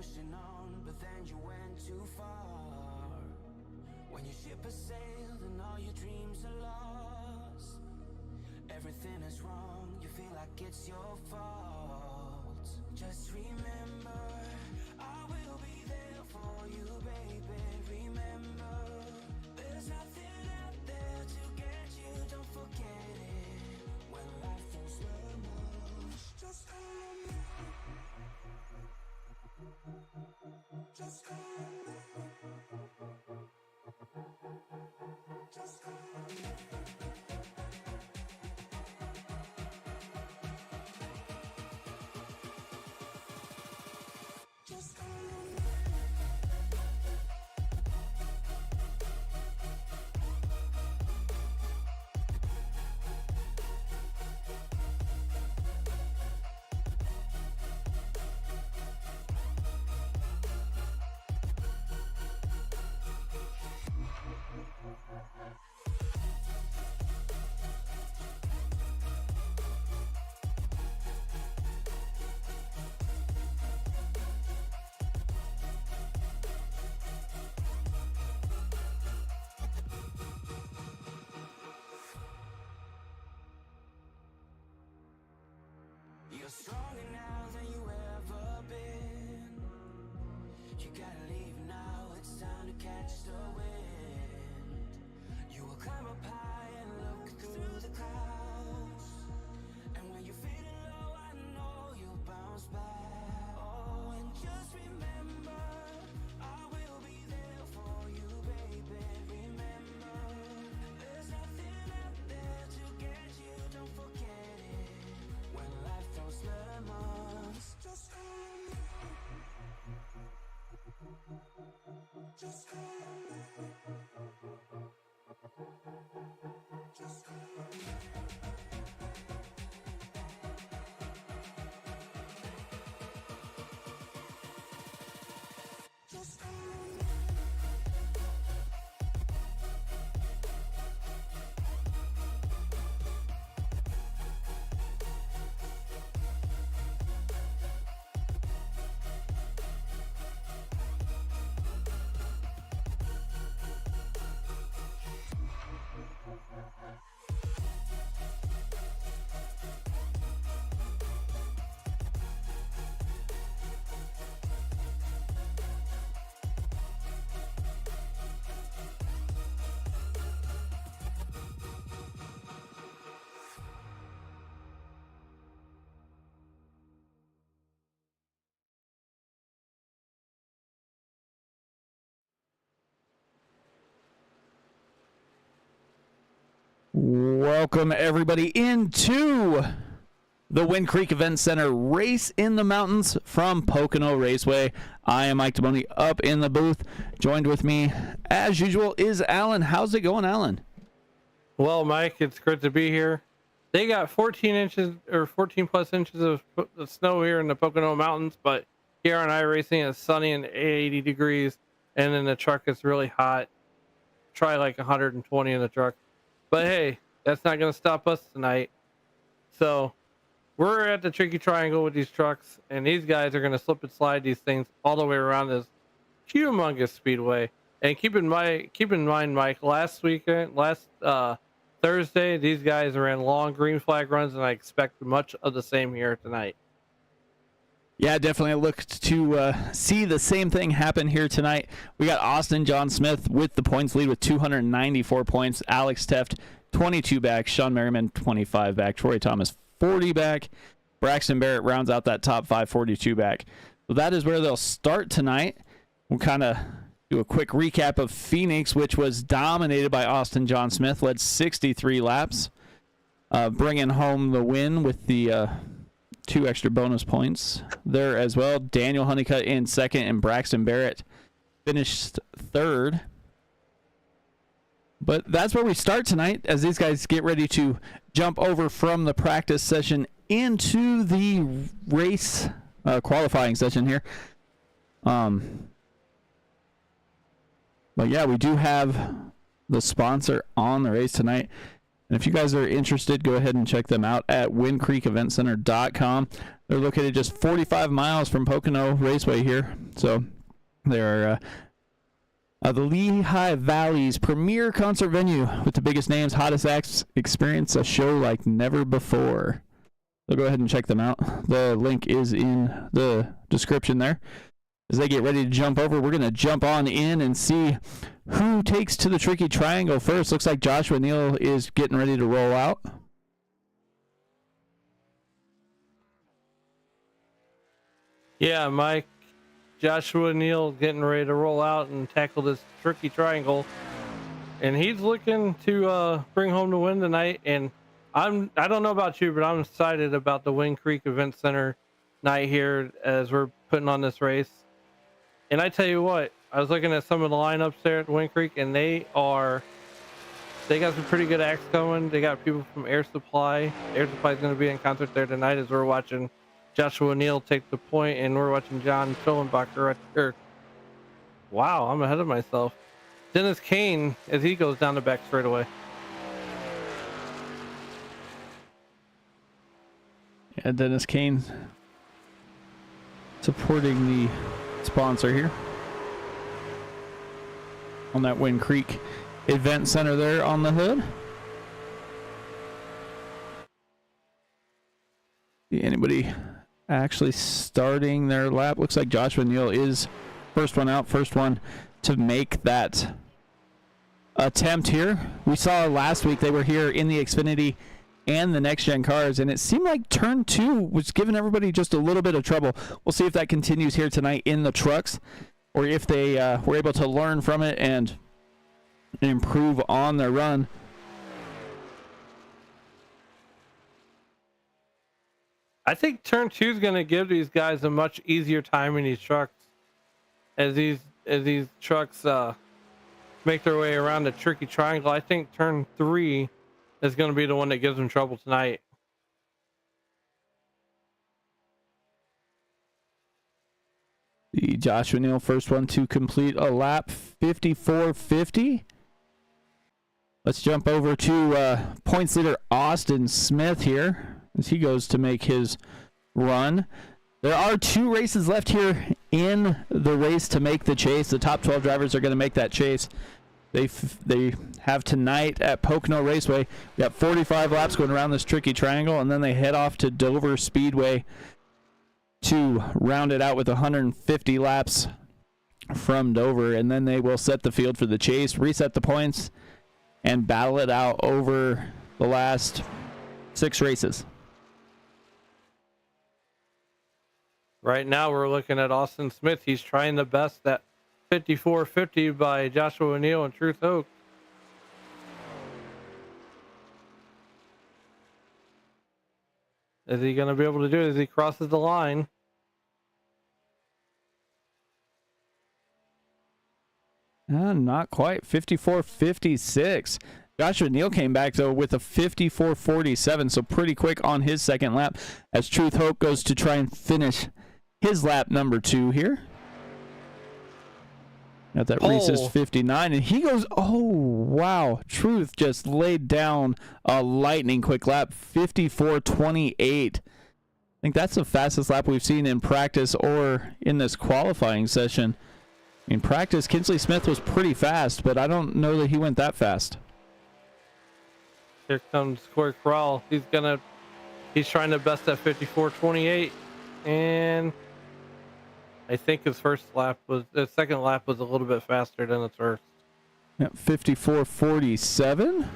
pushing on, but then you went too far. When your ship has sailed and all your dreams are lost, everything is wrong, you feel like it's your fault. Just remember, I will be there for you, baby. Remember, there's nothing out there to get you, don't forget it. When life throws lemons, just call on me. Just call on me. Just call on me. Just call on me. You're stronger now than you ever been. You gotta leave now, it's time to catch the wind. You will climb up high and look through the clouds, and when you're feeling low, I know you'll bounce back. Oh, and just remember, I will be there for you, baby. Remember, there's nothing out there to get you, don't forget it. When life throws lemons, just call on me. Just call on me. Just call on me. Just call on me. Welcome everybody into the Wind Creek Event Center Race in the Mountains from Pocono Raceway. I am Mike Demoni up in the booth. Joined with me, as usual, is Alan. How's it going, Alan? Well, Mike, it's great to be here. They got 14 inches or 14 plus inches of snow here in the Pocono Mountains, but here on Iracing it's sunny and 80 degrees, and in the truck it's really hot. Try like 120 in the truck. But hey, that's not going to stop us tonight. So we're at the Tricky Triangle with these trucks, and these guys are going to slip and slide these things all the way around this humongous speedway. And keep in mind, Mike, last Thursday, these guys ran long green flag runs, and I expect much of the same here tonight. Yeah, definitely look to see the same thing happen here tonight. We got Austin John Smith with the points lead with 294 points. Alex Teft, 22 back. Sean Merriman, 25 back. Troy Thomas, 40 back. Braxton Barrett rounds out that top 5, 42 back. So that is where they'll start tonight. We'll kind of do a quick recap of Phoenix, which was dominated by Austin John Smith, led 63 laps, bringing home the win with the 2 extra bonus points there as well. Daniel Honeycutt in second, and Braxton Barrett finished third. But that's where we start tonight as these guys get ready to jump over from the practice session into the race qualifying session here. But yeah, we do have the sponsor on the race tonight. And if you guys are interested, go ahead and check them out at windcreekeventcenter.com. They're located just 45 miles from Pocono Raceway here. So they're the Lehigh Valley's premier concert venue with the biggest names, hottest acts. Experience a show like never before. So go ahead and check them out. The link is in the description there. As they get ready to jump over, we're going to jump on in and see who takes to the tricky triangle first. Looks like Joshua Neal is getting ready to roll out. Yeah, Mike. Joshua Neal getting ready to roll out and tackle this tricky triangle. And he's looking to bring home the win tonight. And I don't know about you, but I'm excited about the Wind Creek Event Center night here as we're putting on this race. And I tell you what, I was looking at some of the lineups there at Wind Creek, and they got some pretty good acts going. They got people from Air Supply. Air Supply is going to be in concert there tonight as we're watching Joshua Neal take the point, and we're watching John Schullenbacher. Wow, I'm ahead of myself. Dennis Kane as he goes down the back straightaway. Yeah, Dennis Kane supporting the sponsor here on that Wind Creek Event Center there on the hood. See anybody actually starting their lap? Looks like Joshua Neal is first one out, first one to make that attempt here. We saw last week they were here in the Xfinity and the next gen cars, and it seemed like turn 2 was giving everybody just a little bit of trouble. We'll see if that continues here tonight in the trucks, or if they were able to learn from it and improve on their run. I think turn 2 is going to give these guys a much easier time in these trucks as these trucks make their way around the tricky triangle. I think turn 3 is going to be the one that gives them trouble tonight. The Joshua Neal first one to complete a lap, 54.50. Let's jump over to points leader Austin Smith here as he goes to make his run. There are 2 races left here in the race to make the chase. The top 12 drivers are going to make that chase. They have tonight at Pocono Raceway. We got 45 laps going around this tricky triangle, and then they head off to Dover Speedway to round it out with 150 laps from Dover, and then they will set the field for the chase, reset the points, and battle it out over the last 6 races. Right now we're looking at Austin Smith. He's trying the best at 54.50 by Joshua Neal and Truth Oak. Is he going to be able to do it as he crosses the line? Not quite. 54.56. Joshua Neal came back, though, with a 54.47, so pretty quick on his second lap as Truth Hope goes to try and finish his lap number 2 here. Got that Reese's 59, and he goes, oh, wow. Truth just laid down a lightning quick lap, 54.28. I think that's the fastest lap we've seen in practice or in this qualifying session. In practice, Kinsley Smith was pretty fast, but I don't know that he went that fast. Here comes Corey Corral. He's trying the best at 54.28, and I think his second lap was a little bit faster than his first. Yeah, 54.47.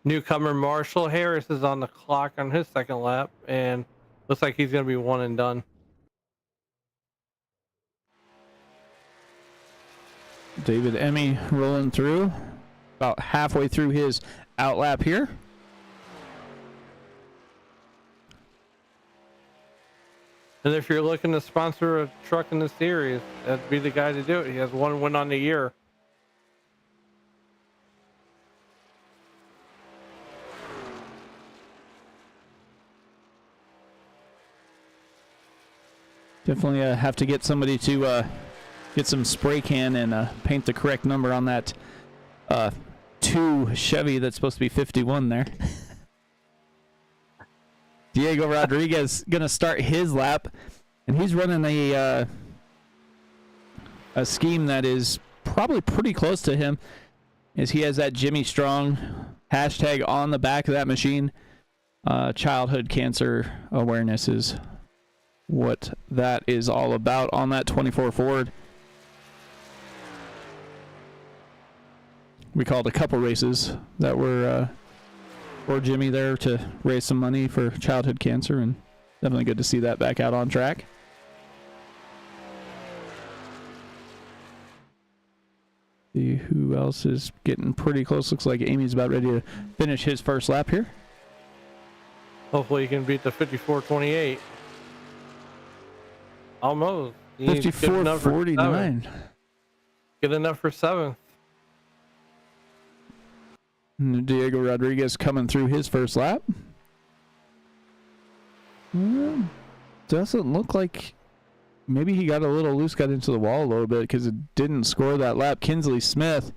Newcomer Marshall Harris is on the clock on his second lap, and looks like he's going to be one and done. David Emmy rolling through, about halfway through his outlap here. And if you're looking to sponsor a truck in the series, that'd be the guy to do it. He has 1 win on the year. Definitely have to get somebody to get some spray can and paint the correct number on that 2 Chevy that's supposed to be 51 there. Diego Rodriguez going to start his lap, and he's running a scheme that is probably pretty close to him, as he has that Jimmy Strong hashtag on the back of that machine. Childhood cancer awareness is what that is all about on that 24 Ford. We called a couple races that were for Jimmy there to raise some money for childhood cancer, and definitely good to see that back out on track. See who else is getting pretty close. Looks like Amy's about ready to finish his first lap here. Hopefully he can beat the 54.28. Almost. 54.49. Good enough for 7th. Diego Rodriguez coming through his first lap. Doesn't look like, maybe he got a little loose, got into the wall a little bit because it didn't score that lap. Kinsley Smith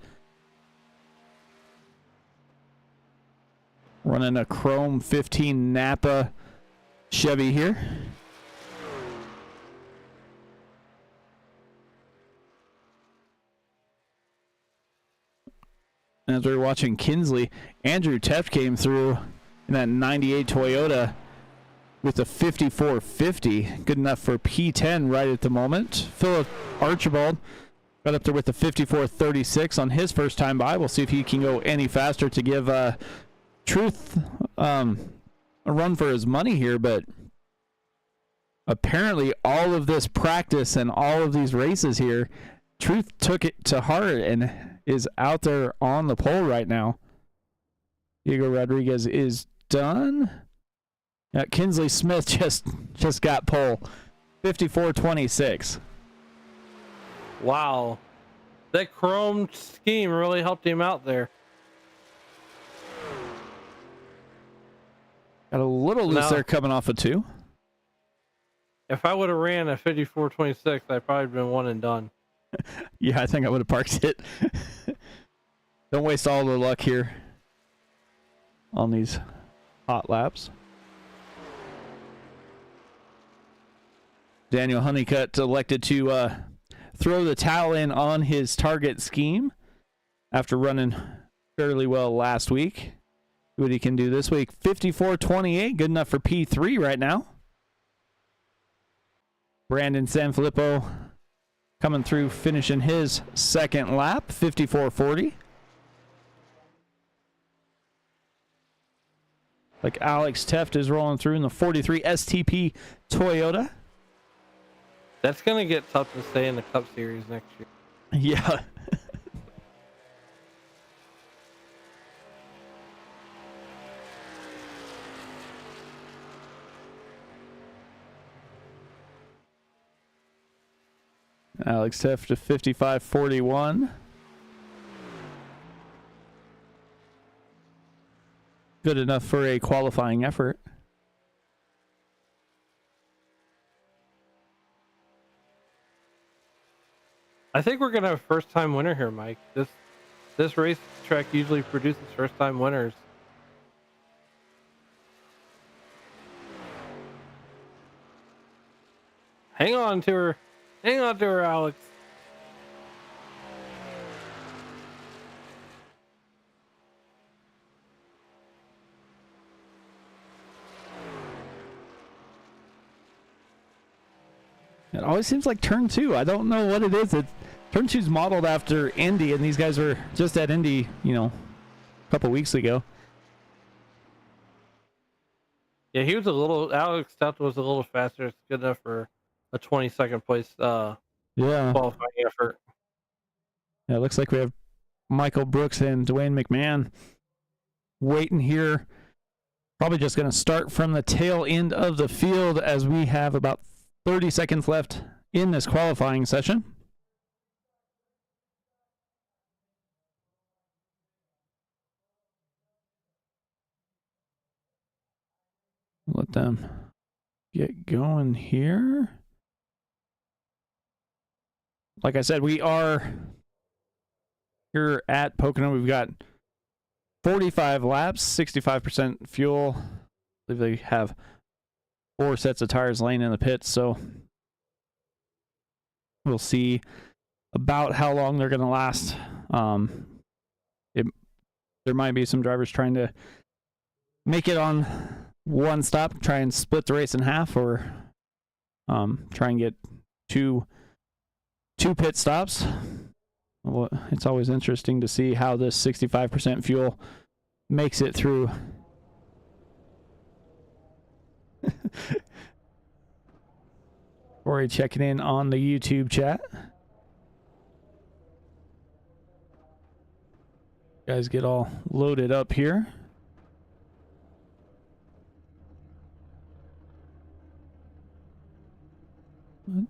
running a chrome 15 Napa Chevy here. As we were watching Kinsley, Andrew Teft came through in that 98 Toyota with a 5450. Good enough for P10 right at the moment. Philip Archibald got up there with the 5436 on his first time by. We'll see if he can go any faster to give Truth a run for his money here, but apparently all of this practice and all of these races here, Truth took it to heart and is out there on the pole right now. Diego Rodriguez is done. Yeah, Kinsley Smith just got pole. 54.26. Wow. That chrome scheme really helped him out there. Got a little loose there coming off of 2. If I would have ran a 54.26, I'd probably been one and done. Yeah, I think I would have parked it. Don't waste all the luck here on these hot laps. Daniel Honeycutt elected to throw the towel in on his target scheme after running fairly well last week. See what he can do this week. 54.28, good enough for P3 right now. Brandon Sanfilippo coming through, finishing his second lap, 54.40. Like Alex Teft is rolling through in the 43 STP Toyota. That's going to get tough to stay in the Cup Series next year. Yeah. Alex Teft to 55.41. Good enough for a qualifying effort. I think we're gonna have a first-time winner here, Mike. This racetrack usually produces first-time winners. Hang on to her, Alex. It always seems like turn 2. I don't know what it is. Turn 2's modeled after Indy, and these guys were just at Indy, a couple weeks ago. Yeah, Alex Stout was a little faster. It's good enough for a 22nd place qualifying effort. Yeah, it looks like we have Michael Brooks and Dwayne McMahon waiting here. Probably just going to start from the tail end of the field as we have about 30 seconds left in this qualifying session. Let them get going here. Like I said, we are here at Pocono. We've got 45 laps, 65% fuel. I believe they have 4 sets of tires laying in the pits, so we'll see about how long they're going to last. There might be some drivers trying to make it on one stop, try and split the race in half, or try and get two pit stops. Well, it's always interesting to see how this 65% fuel makes it through. Corey checking in on the YouTube chat. Guys get all loaded up here. We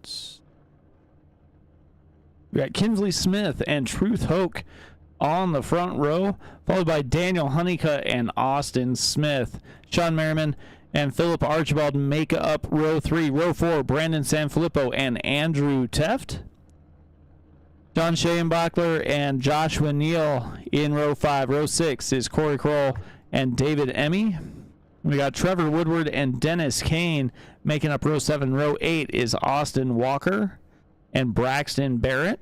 got Kinsley Smith and Truth Hoke on the front row, followed by Daniel Honeycutt and Austin Smith. Sean Merriman and Philip Archibald make up row 3. Row 4, Brandon Sanfilippo and Andrew Teft. John Schaenbachler and Joshua Neal in row 5. Row 6 is Corey Kroll and David Emmy. We got Trevor Woodward and Dennis Kane making up row 7. Row 8 is Austin Walker and Braxton Barrett.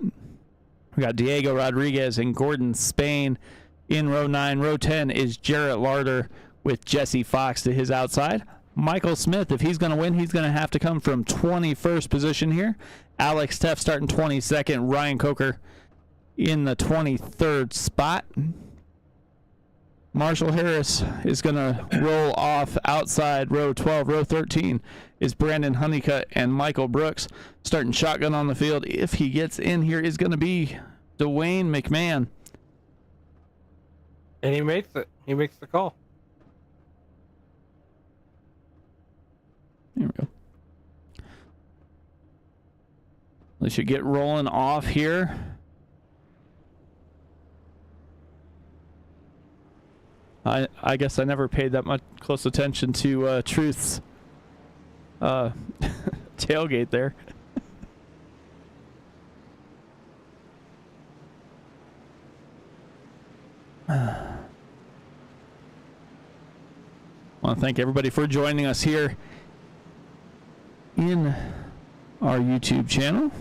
We got Diego Rodriguez and Gordon Spain in row 9. Row 10 is Jarrett Larder with Jesse Fox to his outside. Michael Smith, if he's going to win, he's going to have to come from 21st position here. Alex Teff starting 22nd. Ryan Coker in the 23rd spot. Marshall Harris is going to roll off outside row 12. Row 13 is Brandon Honeycutt and Michael Brooks. Starting shotgun on the field, if he gets in here, is going to be Dwayne McMahon. And he makes it. He makes the call. There we go. They should get rolling off here. I guess I never paid that much close attention to Truth's tailgate there. I want to thank everybody for joining us here in our YouTube channel. If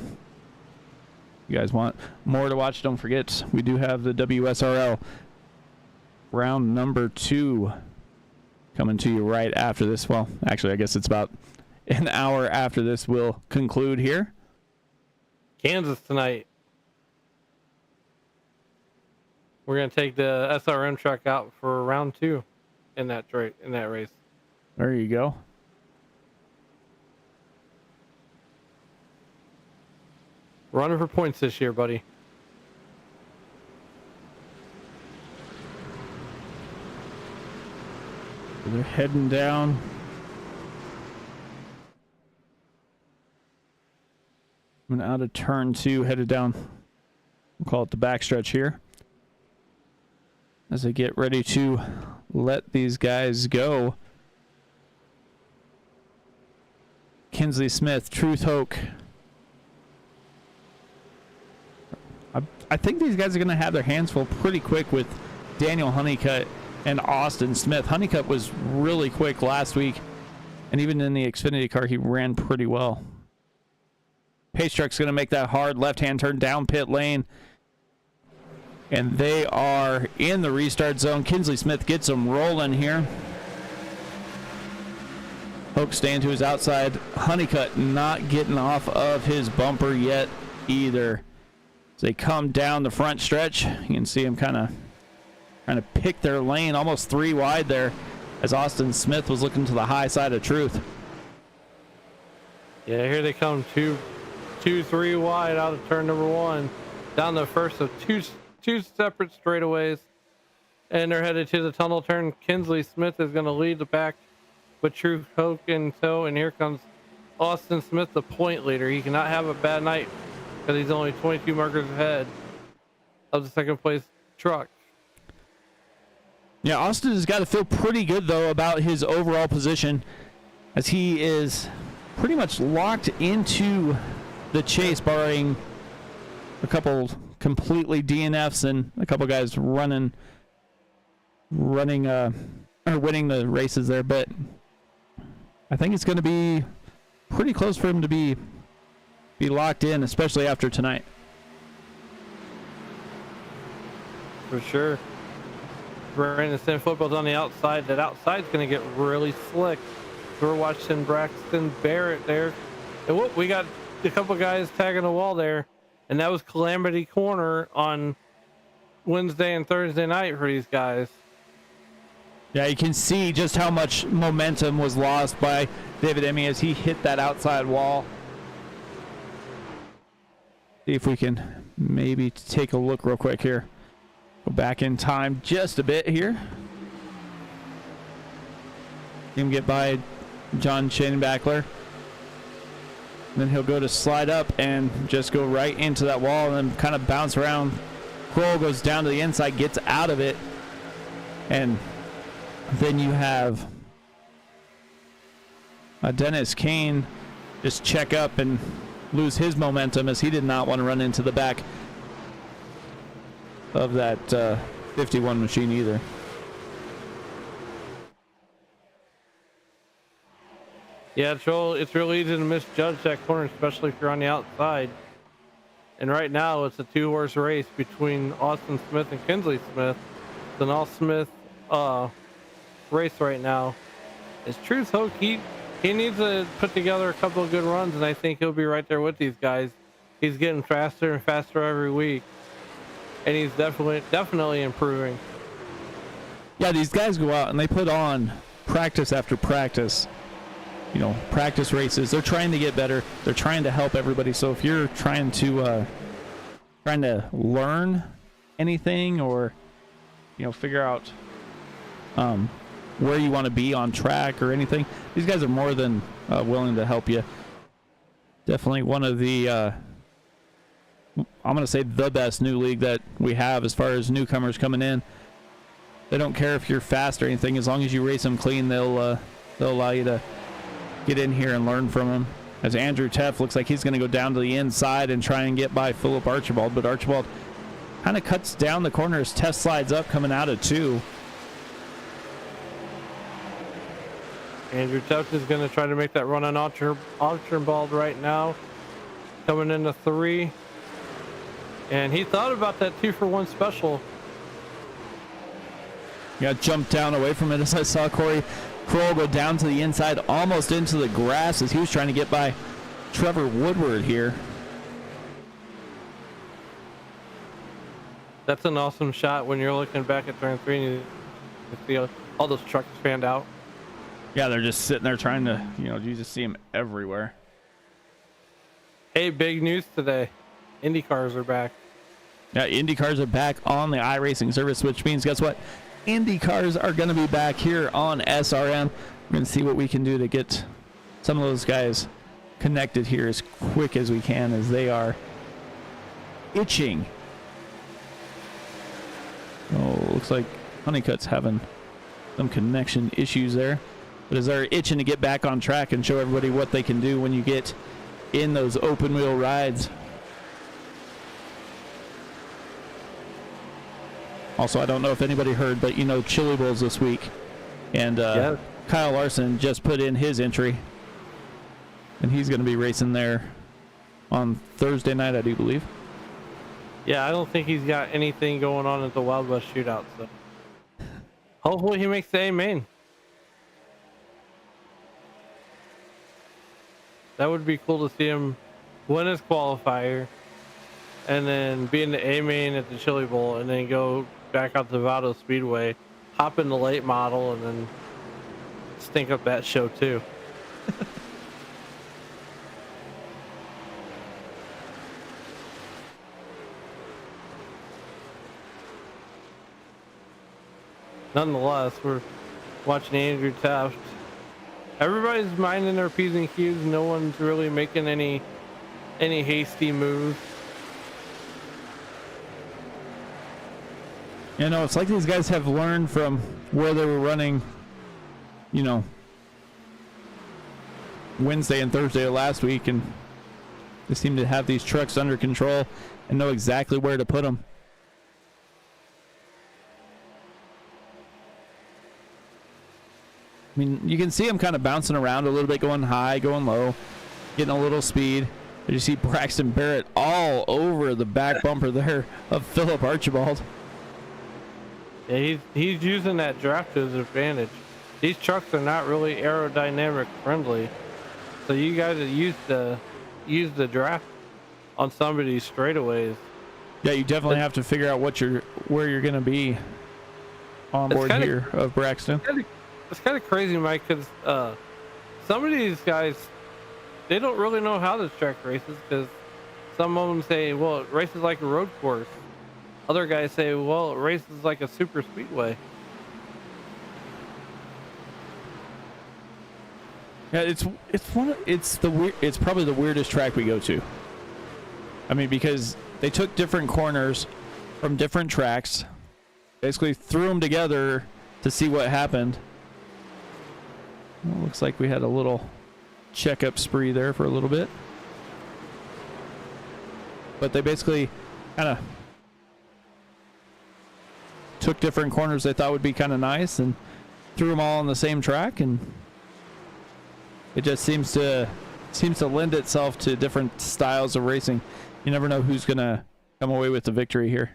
you guys want more to watch, don't forget we do have the WSRL round number 2 coming to you right after this. Well, actually, I guess it's about an hour after this will conclude here. Kansas tonight. We're going to take the SRM truck out for round 2 in that race. There you go. Running for points this year, buddy. They're heading down. Coming out of turn 2, headed down. We'll call it the backstretch here. As they get ready to let these guys go. Kinsley Smith, Truth Hoke. I think these guys are going to have their hands full pretty quick with Daniel Honeycutt and Austin Smith. Honeycutt was really quick last week, and even in the Xfinity car, he ran pretty well. Pace truck's going to make that hard left-hand turn down pit lane, and they are in the restart zone. Kinsley Smith gets them rolling here. Hoke staying to his outside. Honeycutt not getting off of his bumper yet either. As they come down the front stretch, you can see him kind of trying to pick their lane, almost 3 wide there, as Austin Smith was looking to the high side of Truth. Yeah, here they come, 3 wide out of turn number 1, down the first of two separate straightaways, and they're headed to the tunnel turn. Kinsley Smith is going to lead the pack with Truth Hoke in tow, and here comes Austin Smith, the point leader. He cannot have a bad night because he's only 22 markers ahead of the second place truck. Yeah, Austin has got to feel pretty good, though, about his overall position, as he is pretty much locked into the chase, barring a couple completely DNFs and a couple guys running or winning the races there, but I think it's going to be pretty close for him to be locked in, especially after tonight. For sure. Brandon Stan football's on the outside. That outside's going to get really slick. We're watching Braxton Barrett there. And whoop, we got a couple guys tagging the wall there. And that was Calamity Corner on Wednesday and Thursday night for these guys. Yeah, you can see just how much momentum was lost by David Emmy as he hit that outside wall. See if we can maybe take a look real quick here. Go back in time just a bit here. See him get by John Schenbackler. Then he'll go to slide up and just go right into that wall and then kind of bounce around. Kroll goes down to the inside, gets out of it. And then you have Dennis Kane just check up and lose his momentum as he did not want to run into the back of that 51 machine either. Yeah, it's real easy to misjudge that corner, especially if you're on the outside. And right now, it's a two-horse race between Austin Smith and Kinsley Smith. It's an all-Smith race right now. It's Truth Hoke. He needs to put together a couple of good runs, and I think he'll be right there with these guys. He's getting faster and faster every week. And he's definitely improving. Yeah, these guys go out and they put on practice after practice. You know, practice races. They're trying to get better. They're trying to help everybody. So if you're trying to learn anything or, you know, figure out where you want to be on track or anything, these guys are more than willing to help you. Definitely one of the I'm going to say the best new league that we have as far as newcomers coming in. They don't care if you're fast or anything. As long as you race them clean, they'll allow you to get in here and learn from them. As Andrew Teff looks like he's going to go down to the inside and try and get by Philip Archibald, but Archibald kind of cuts down the corner as Teff slides up coming out of 2. Andrew Teff is going to try to make that run on Archibald right now. Coming into 3. And he thought about that 2-for-1 special. Got jumped down away from it as I saw Corey Kroll go down to the inside, almost into the grass as he was trying to get by Trevor Woodward here. That's an awesome shot when you're looking back at turn 3 and you see all those trucks fanned out. Yeah, they're just sitting there trying to, you just see them everywhere. Hey, big news today. Indy cars are back. Yeah, Indy cars are back on the iRacing service, which means, guess what? Indy cars are going to be back here on SRM. We're going to see what we can do to get some of those guys connected here as quick as we can, as they are itching. Oh, looks like Honeycutt's having some connection issues there. But as they're itching to get back on track and show everybody what they can do when you get in those open wheel rides. Also, I don't know if anybody heard, but Chili Bowls this week, and yeah. Kyle Larson just put in his entry, and he's going to be racing there on Thursday night, I do believe. Yeah, I don't think he's got anything going on at the Wild West Shootout, so hopefully he makes the A main. That would be cool to see him win his qualifier and then be in the A main at the Chili Bowl and then go back out to Vado Speedway, hop in the late model, and then stink up that show too. Nonetheless, we're watching Andrew Taft. Everybody's minding their P's and Q's. No one's really making any hasty moves. It's like these guys have learned from where they were running, Wednesday and Thursday of last week, and they seem to have these trucks under control. and know exactly where to put them. I mean, you can see him kind of bouncing around a little bit, going high, going low, getting a little speed. But you see Braxton Barrett all over the back bumper there of Philip Archibald. Yeah, he's using that draft to his advantage. These trucks are not really aerodynamic friendly, so you guys use the draft on some of these straightaways. Yeah, you definitely have to figure out where you're going to be on board here of Braxton. It's kind of crazy, Mike, because some of these guys, they don't really know how this track races, because some of them say, well, it races like a road course. Other guys say, well, it races like a super speedway. Yeah, it's probably the weirdest track we go to. I mean, because they took different corners from different tracks, basically threw them together to see what happened. Well, looks like we had a little checkup spree there for a little bit, but they basically kind of took different corners they thought would be kind of nice and threw them all on the same track, and it just seems to lend itself to different styles of racing. You never know who's gonna come away with the victory here.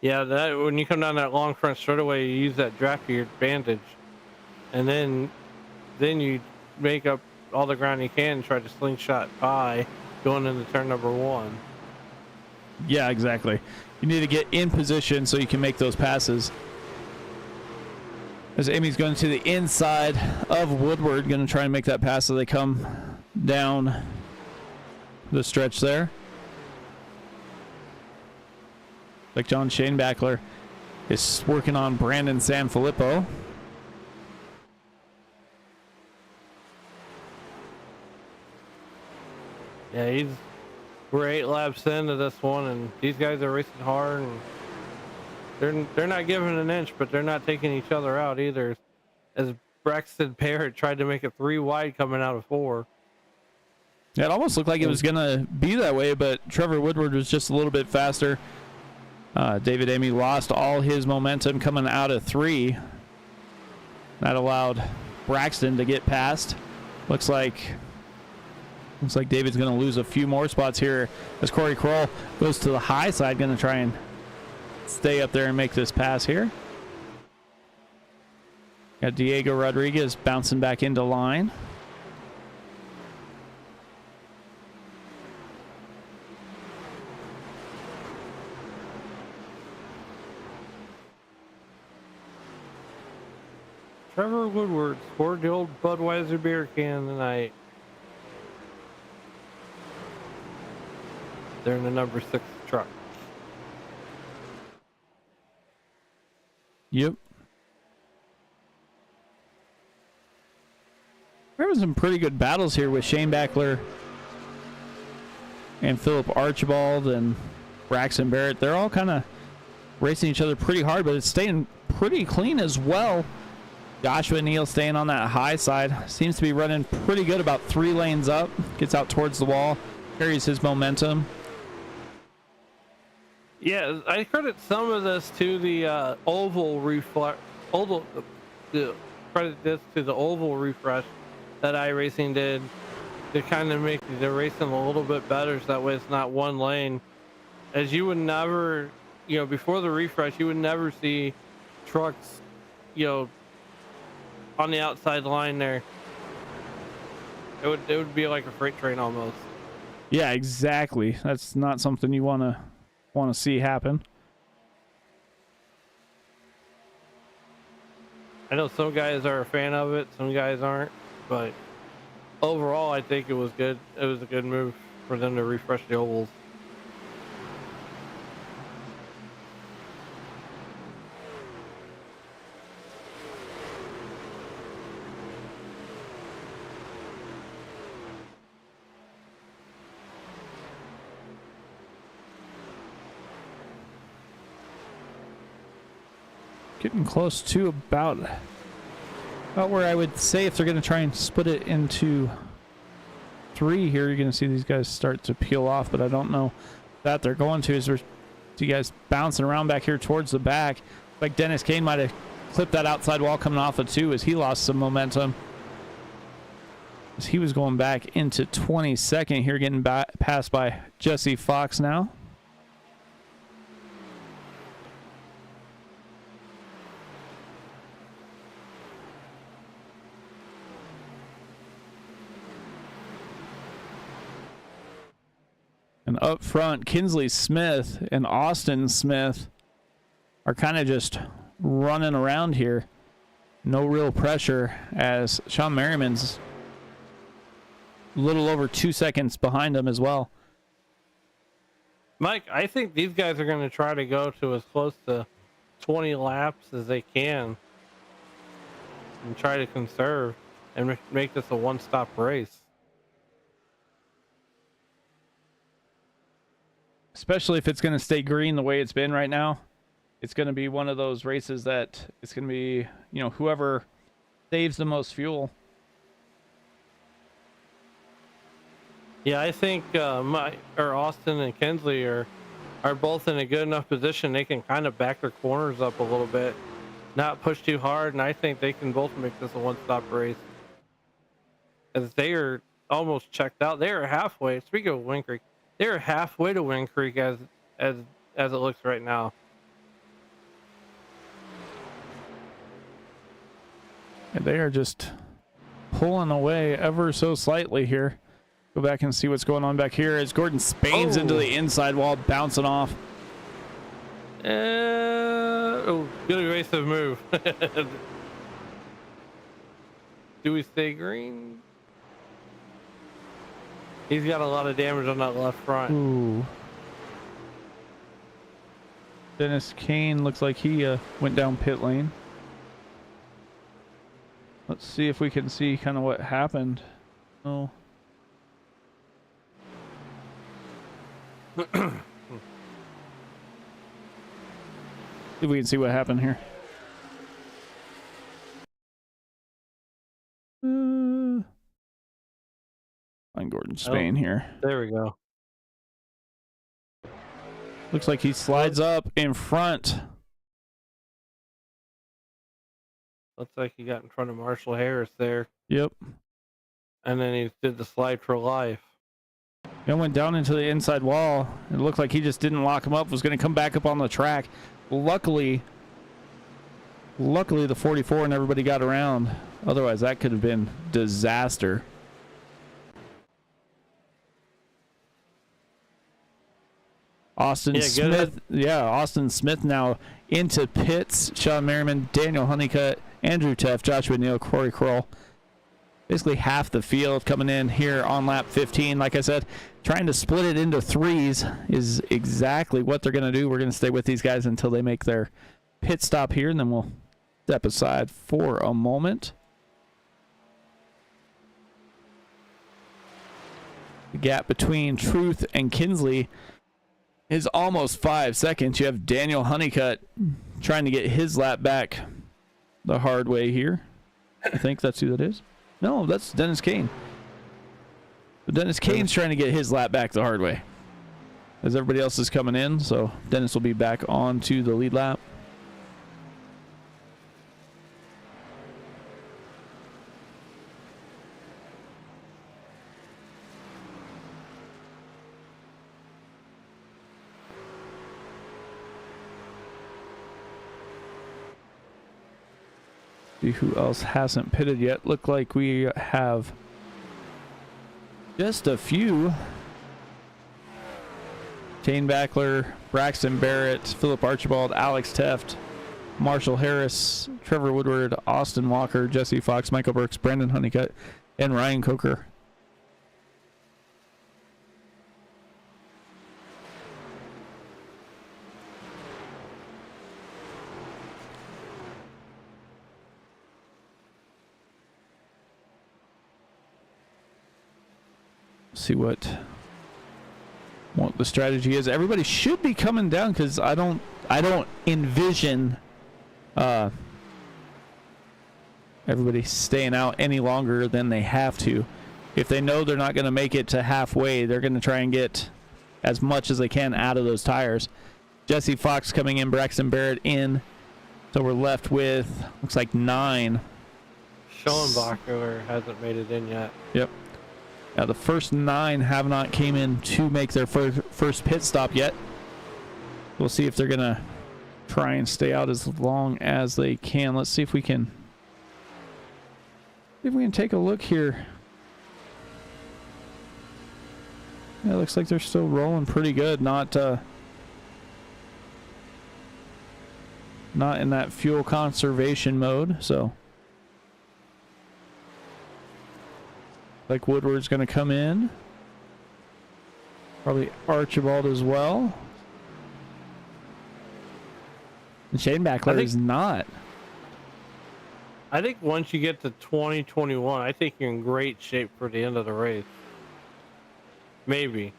Yeah, that when you come down that long front straightaway, you use that draft to your advantage, and then you make up all the ground you can and try to slingshot by going into turn number 1. Yeah, exactly. You need to get in position so you can make those passes. As Amy's going to the inside of Woodward, going to try and make that pass so they come down the stretch there. Like John Shanebackler is working on Brandon Sanfilippo. Yeah, we're 8 laps into this one, and these guys are racing hard, and they're not giving an inch, but they're not taking each other out either. As Braxton Barrett tried to make it 3 wide coming out of 4. Yeah, it almost looked like it was going to be that way, but Trevor Woodward was just a little bit faster. David Amy lost all his momentum coming out of 3. That allowed Braxton to get past. Looks like David's going to lose a few more spots here as Corey Kroll goes to the high side, going to try and stay up there and make this pass here. Got Diego Rodriguez bouncing back into line. Trevor Woodward scored the old Budweiser beer can tonight. They're in the number 6 truck. Yep. There was some pretty good battles here with Shane Backler and Philip Archibald and Braxton Barrett. They're all kind of racing each other pretty hard, but it's staying pretty clean as well. Joshua Neal staying on that high side. Seems to be running pretty good, about 3 lanes up. Gets out towards the wall. Carries his momentum. Yeah, I credit some of this to the credit this to the oval refresh that iRacing did to kind of make the racing a little bit better, so that way it's not 1 lane. As you would never, before the refresh, you would never see trucks, on the outside line there. It would be like a freight train almost. Yeah, exactly. That's not something you want to see happen. I know some guys are a fan of it, some guys aren't, but overall I think it was good. It was a good move for them to refresh the ovals. Getting close to about where I would say if they're going to try and split it into 3 here, you're going to see these guys start to peel off, but I don't know that they're going to. As we're see guys bouncing around back here towards the back. Like Dennis Kane might have clipped that outside wall coming off of 2 as he lost some momentum. As he was going back into 22nd here, getting passed by Jesse Fox now. And up front, Kinsley Smith and Austin Smith are kind of just running around here. No real pressure as Sean Merriman's a little over 2 seconds behind him as well. Mike, I think these guys are going to try to go to as close to 20 laps as they can and try to conserve and make this a one-stop race. Especially if it's going to stay green the way it's been right now. It's going to be one of those races that it's going to be, you know, whoever saves the most fuel. Yeah, I think Austin and Kinsley are both in a good enough position. They can kind of back their corners up a little bit, not push too hard, and I think they can both make this a one-stop race. As they are almost checked out. They are halfway. Speaking of Wind Creek, they are halfway to Wind Creek as it looks right now. And they are just pulling away ever so slightly here. Go back and see what's going on back here as Gordon Spain's into the inside wall, bouncing off. Good evasive move. Do we stay green? He's got a lot of damage on that left front. Ooh. Dennis Kane looks like he went down pit lane. Let's see if we can see kind of what happened. Oh. See if we can see what happened here. Find Gordon Spain here. There we go. Looks like he slides up in front. Looks like he got in front of Marshall Harris there. Yep. And then he did the slide for life. It went down into the inside wall. It looked like he just didn't lock him up. Was going to come back up on the track. Luckily the 44 and everybody got around. Otherwise, that could have been disaster. Austin Smith now into pits. Sean Merriman, Daniel Honeycutt, Andrew Teff, Joshua Neal, Corey Kroll. Basically half the field coming in here on lap 15. Like I said, trying to split it into threes is exactly what they're going to do. We're going to stay with these guys until they make their pit stop here, and then we'll step aside for a moment. The gap between Truth and Kinsley is almost 5 seconds. You have Daniel Honeycutt trying to get his lap back the hard way here. I think that's who that is. No, that's Dennis Kane. But Dennis Kane's trying to get his lap back the hard way as everybody else is coming in. So Dennis will be back on to the lead lap. See who else hasn't pitted yet. Look like we have just a few. Kane Backler, Braxton Barrett, Philip Archibald, Alex Teft, Marshall Harris, Trevor Woodward, Austin Walker, Jesse Fox, Michael Burks, Brandon Honeycutt, and Ryan Coker. See what the strategy is. Everybody should be coming down because I don't envision everybody staying out any longer than they have to. if they know they're not going to make it to halfway, they're going to try and get as much as they can out of those tires. Jesse Fox coming in, Braxton Barrett in. So we're left with, looks like 9. Schellenbacher hasn't made it in yet. Yep. Now the first 9 have not came in to make their first pit stop yet. We'll see if they're going to try and stay out as long as they can. Let's see if we can take a look here. Yeah, it looks like they're still rolling pretty good. Not in that fuel conservation mode, so like Woodward's going to come in. Probably Archibald as well. And Shane Backler is not. I think once you get to 2021, I think you're in great shape for the end of the race. Maybe.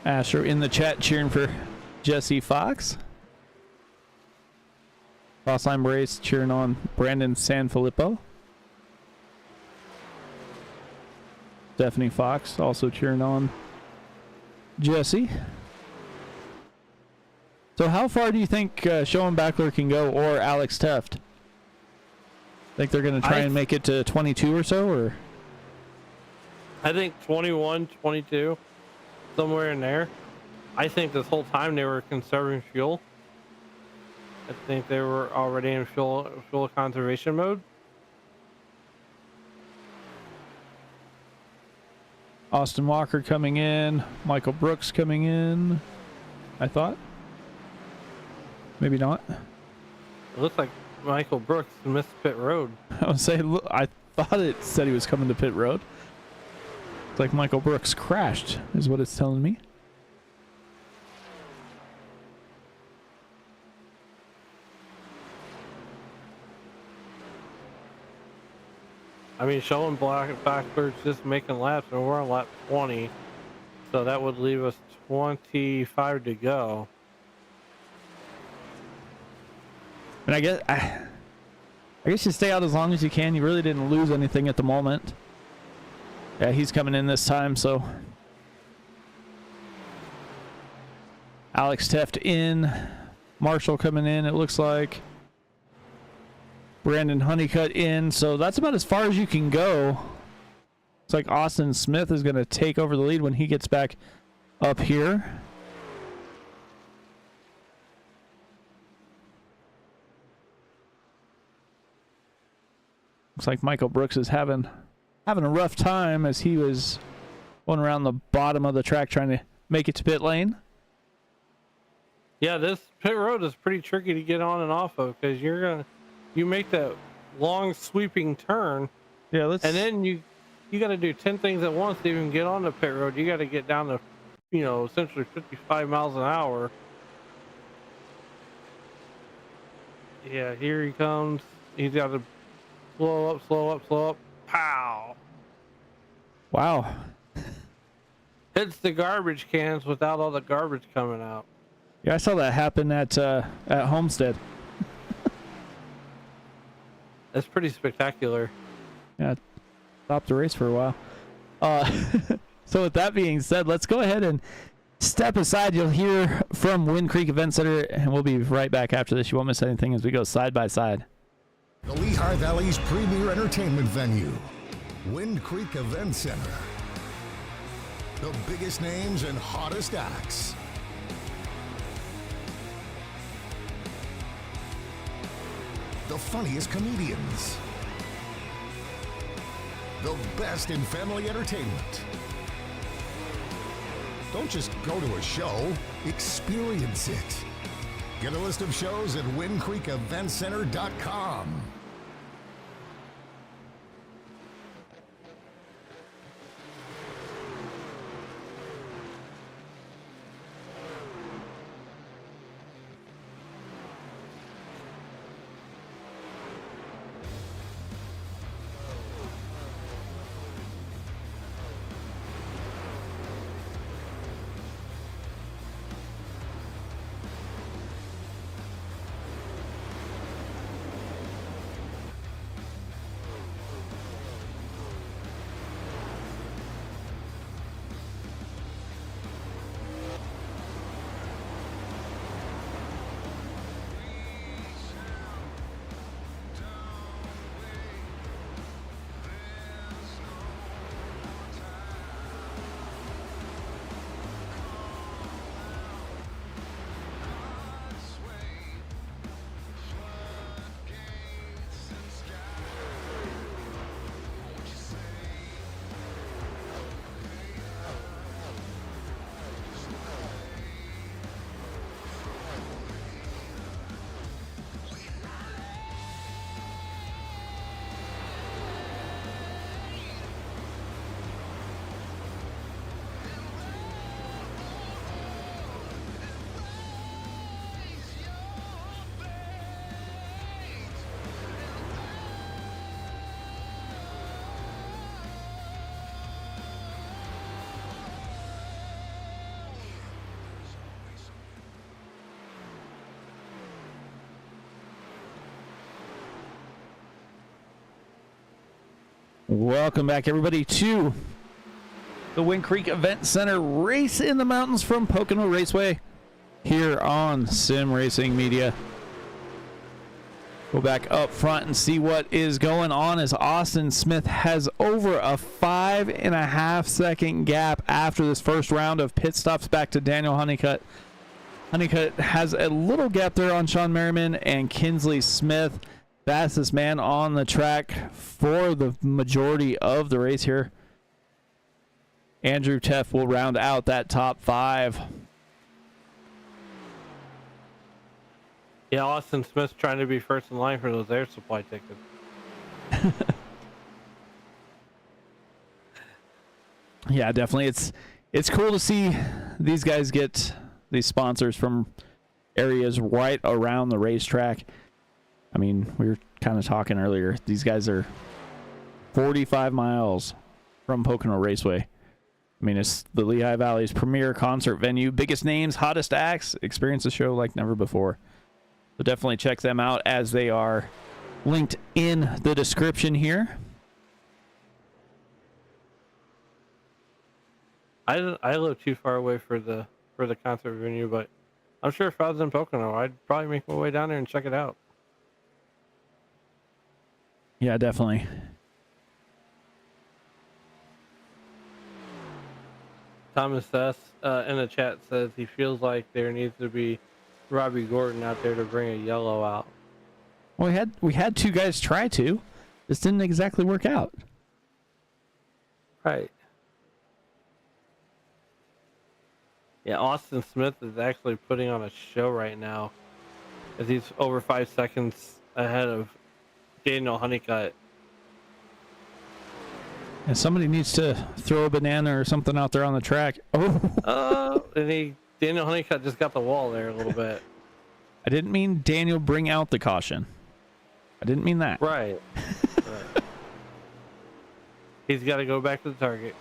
Asher in the chat cheering for Jesse Fox. Crossline Brace cheering on Brandon Sanfilippo. Stephanie Fox also cheering on Jesse. So how far do you think Schoenbachler can go, or Alex Teft? Think they're going to try and make it to 22 or so, or? I think 21, 22, somewhere in there. I think this whole time they were conserving fuel. I think they were already in fuel conservation mode. Austin Walker coming in, Michael Brooks coming in, I thought. Maybe not. It looks like Michael Brooks missed pit road. I would say, look, I thought it said he was coming to pit road. It's like Michael Brooks crashed, is what it's telling me. I mean, showing Blackbird's just making laps, and we're on lap 20, so that would leave us 25 to go. And I guess you stay out as long as you can. You really didn't lose anything at the moment. Yeah, he's coming in this time, so. Alex Teft in. Marshall coming in, it looks like. Brandon Honeycutt in, so that's about as far as you can go. It's like Austin Smith is going to take over the lead when he gets back up here. Looks like Michael Brooks is having a rough time as he was going around the bottom of the track trying to make it to pit lane. Yeah, this pit road is pretty tricky to get on and off of because you make that long sweeping turn. Yeah, and then you got to do 10 things at once to even get on the pit road. You got to get down to, essentially 55 miles an hour. Yeah, here he comes. He's got to slow up, slow up, slow up. Pow! Wow. Hits the garbage cans without all the garbage coming out. Yeah, I saw that happen at Homestead. That's pretty spectacular. Yeah, stopped the race for a while. So with that being said, let's go ahead and step aside. You'll hear from Wind Creek Event Center, and we'll be right back after this. You won't miss anything as we go side by side. The Lehigh Valley's premier entertainment venue, Wind Creek Event Center. The biggest names and hottest acts. The funniest comedians. The best in family entertainment. Don't just go to a show, experience it. Get a list of shows at windcreekeventcenter.com. Welcome back, everybody, to the Wind Creek Event Center Race in the Mountains from Pocono Raceway here on Sim Racing Media. Go back up front and see what is going on as Austin Smith has over a 5.5 second gap after this first round of pit stops back to Daniel Honeycutt. Honeycutt has a little gap there on Sean Merriman and Kinsley Smith. Fastest man on the track for the majority of the race here. Andrew Teff will round out that top 5. Yeah, Austin Smith's trying to be first in line for those air supply tickets. Yeah, definitely. It's cool to see these guys get these sponsors from areas right around the racetrack. I mean, we were kind of talking earlier. These guys are 45 miles from Pocono Raceway. I mean, it's the Lehigh Valley's premier concert venue. Biggest names, hottest acts. Experience the show like never before. So definitely check them out as they are linked in the description here. I live too far away for the concert venue, but I'm sure if I was in Pocono, I'd probably make my way down there and check it out. Yeah, definitely. Thomas S. In the chat says he feels like there needs to be Robbie Gordon out there to bring a yellow out. Well, we had 2 guys try to. This didn't exactly work out. Right. Yeah, Austin Smith is actually putting on a show right now as he's over 5 seconds ahead of Daniel Honeycutt. And somebody needs to throw a banana or something out there on the track. Oh. And Daniel Honeycutt just got the wall there a little bit. I didn't mean Daniel bring out the caution. I didn't mean that. Right. Right. He's got to go back to the target.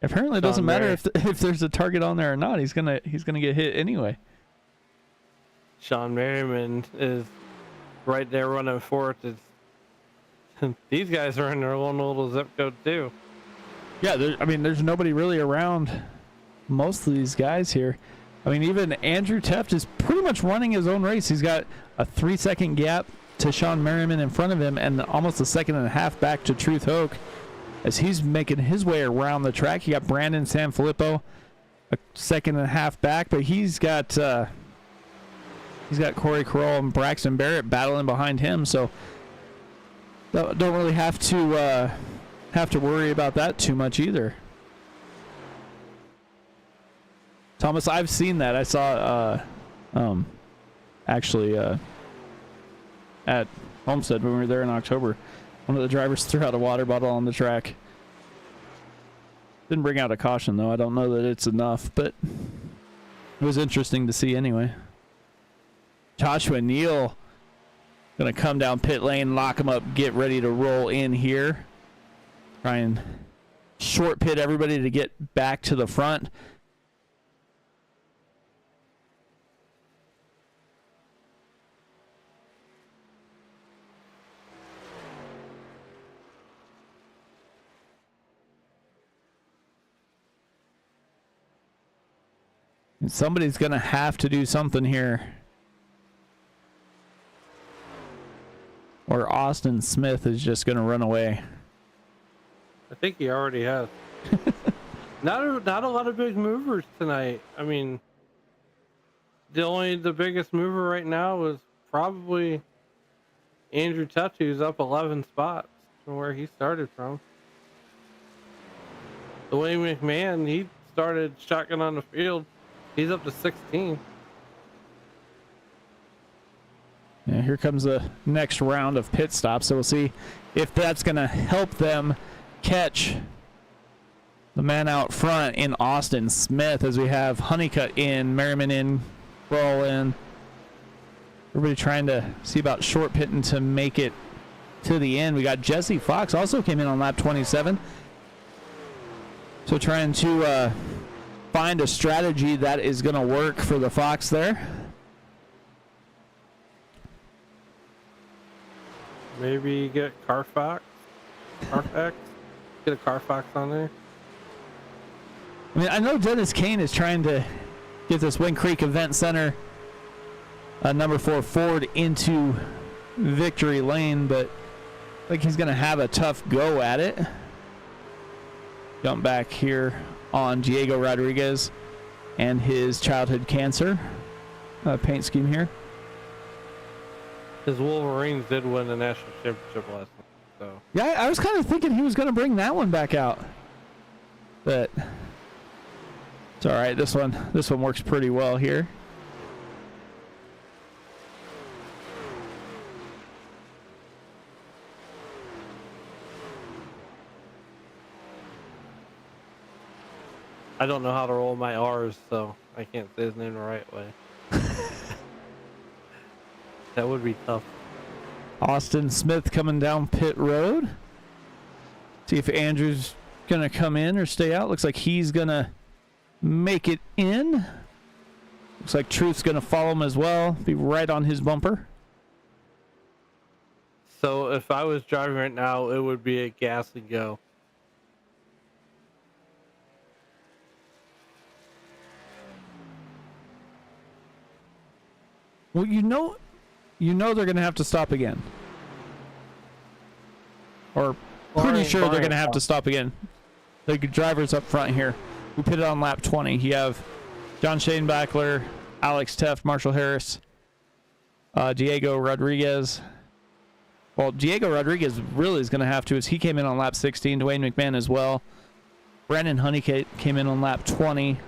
Apparently, it doesn't matter if there's a target on there or not. He's gonna get hit anyway. Sean Merriman is right there running fourth. These guys are in their own little zip code too. Yeah, there's nobody really around most of these guys here. I mean, even Andrew Teft is pretty much running his own race. He's got a 3-second gap to Sean Merriman in front of him and almost a 1.5 seconds back to Truth Hoke as he's making his way around the track. You got Brandon Sanfilippo a 1.5 seconds back, but he's got Corey Carroll and Braxton Barrett battling behind him, so don't really have to worry about that too much either. Thomas, I've seen that. I saw actually at Homestead when we were there in October. One of the drivers threw out a water bottle on the track. Didn't bring out a caution though. I don't know that it's enough, but it was interesting to see anyway. Joshua Neal gonna come down pit lane, lock him up, get ready to roll in here. Try and short pit everybody to get back to the front. And somebody's gonna have to do something here, or Austin Smith is just gonna run away. I think he already has. Not a lot of big movers tonight. I mean, the biggest mover right now is probably Andrew Tutt, who's up 11 spots from where he started from. Dwayne McMahon, he started shotgun on the field. He's up to 16. Yeah, here comes the next round of pit stops, so we'll see if that's going to help them catch the man out front in Austin Smith as we have Honeycutt in, Merriman in, Roll in. Everybody trying to see about short pitting to make it to the end. We got Jesse Fox also came in on lap 27. So trying to find a strategy that is going to work for the Fox there. Maybe get Carfax. Carfax. Get a Carfax on there. I mean, I know Dennis Kane is trying to get this Wind Creek Event Center number 4 Ford into victory lane, but I think he's going to have a tough go at it. Jump back here on Diego Rodriguez and his childhood cancer paint scheme here. His Wolverines did win the national championship last night, so Yeah, I was kind of thinking he was going to bring that one back out, but it's all right. This one works pretty well here. I don't know how to roll my R's, so I can't say his name the right way. That would be tough. Austin Smith coming down pit road. See if Andrew's gonna come in or stay out. Looks like he's gonna make it in. Looks like Truth's gonna follow him as well. Be right on his bumper. So if I was driving right now, it would be a gas and go. Well, you know they're gonna have to stop again. Or pretty sure they're gonna have to stop again. The drivers up front here who pitted on lap 20. You have John Shanebackler, Alex Teft, Marshall Harris, Diego Rodriguez. Well, Diego Rodriguez really is going to have to, as he came in on lap 16. Dwayne McMahon as well. Brandon Honeycate came in on lap 20.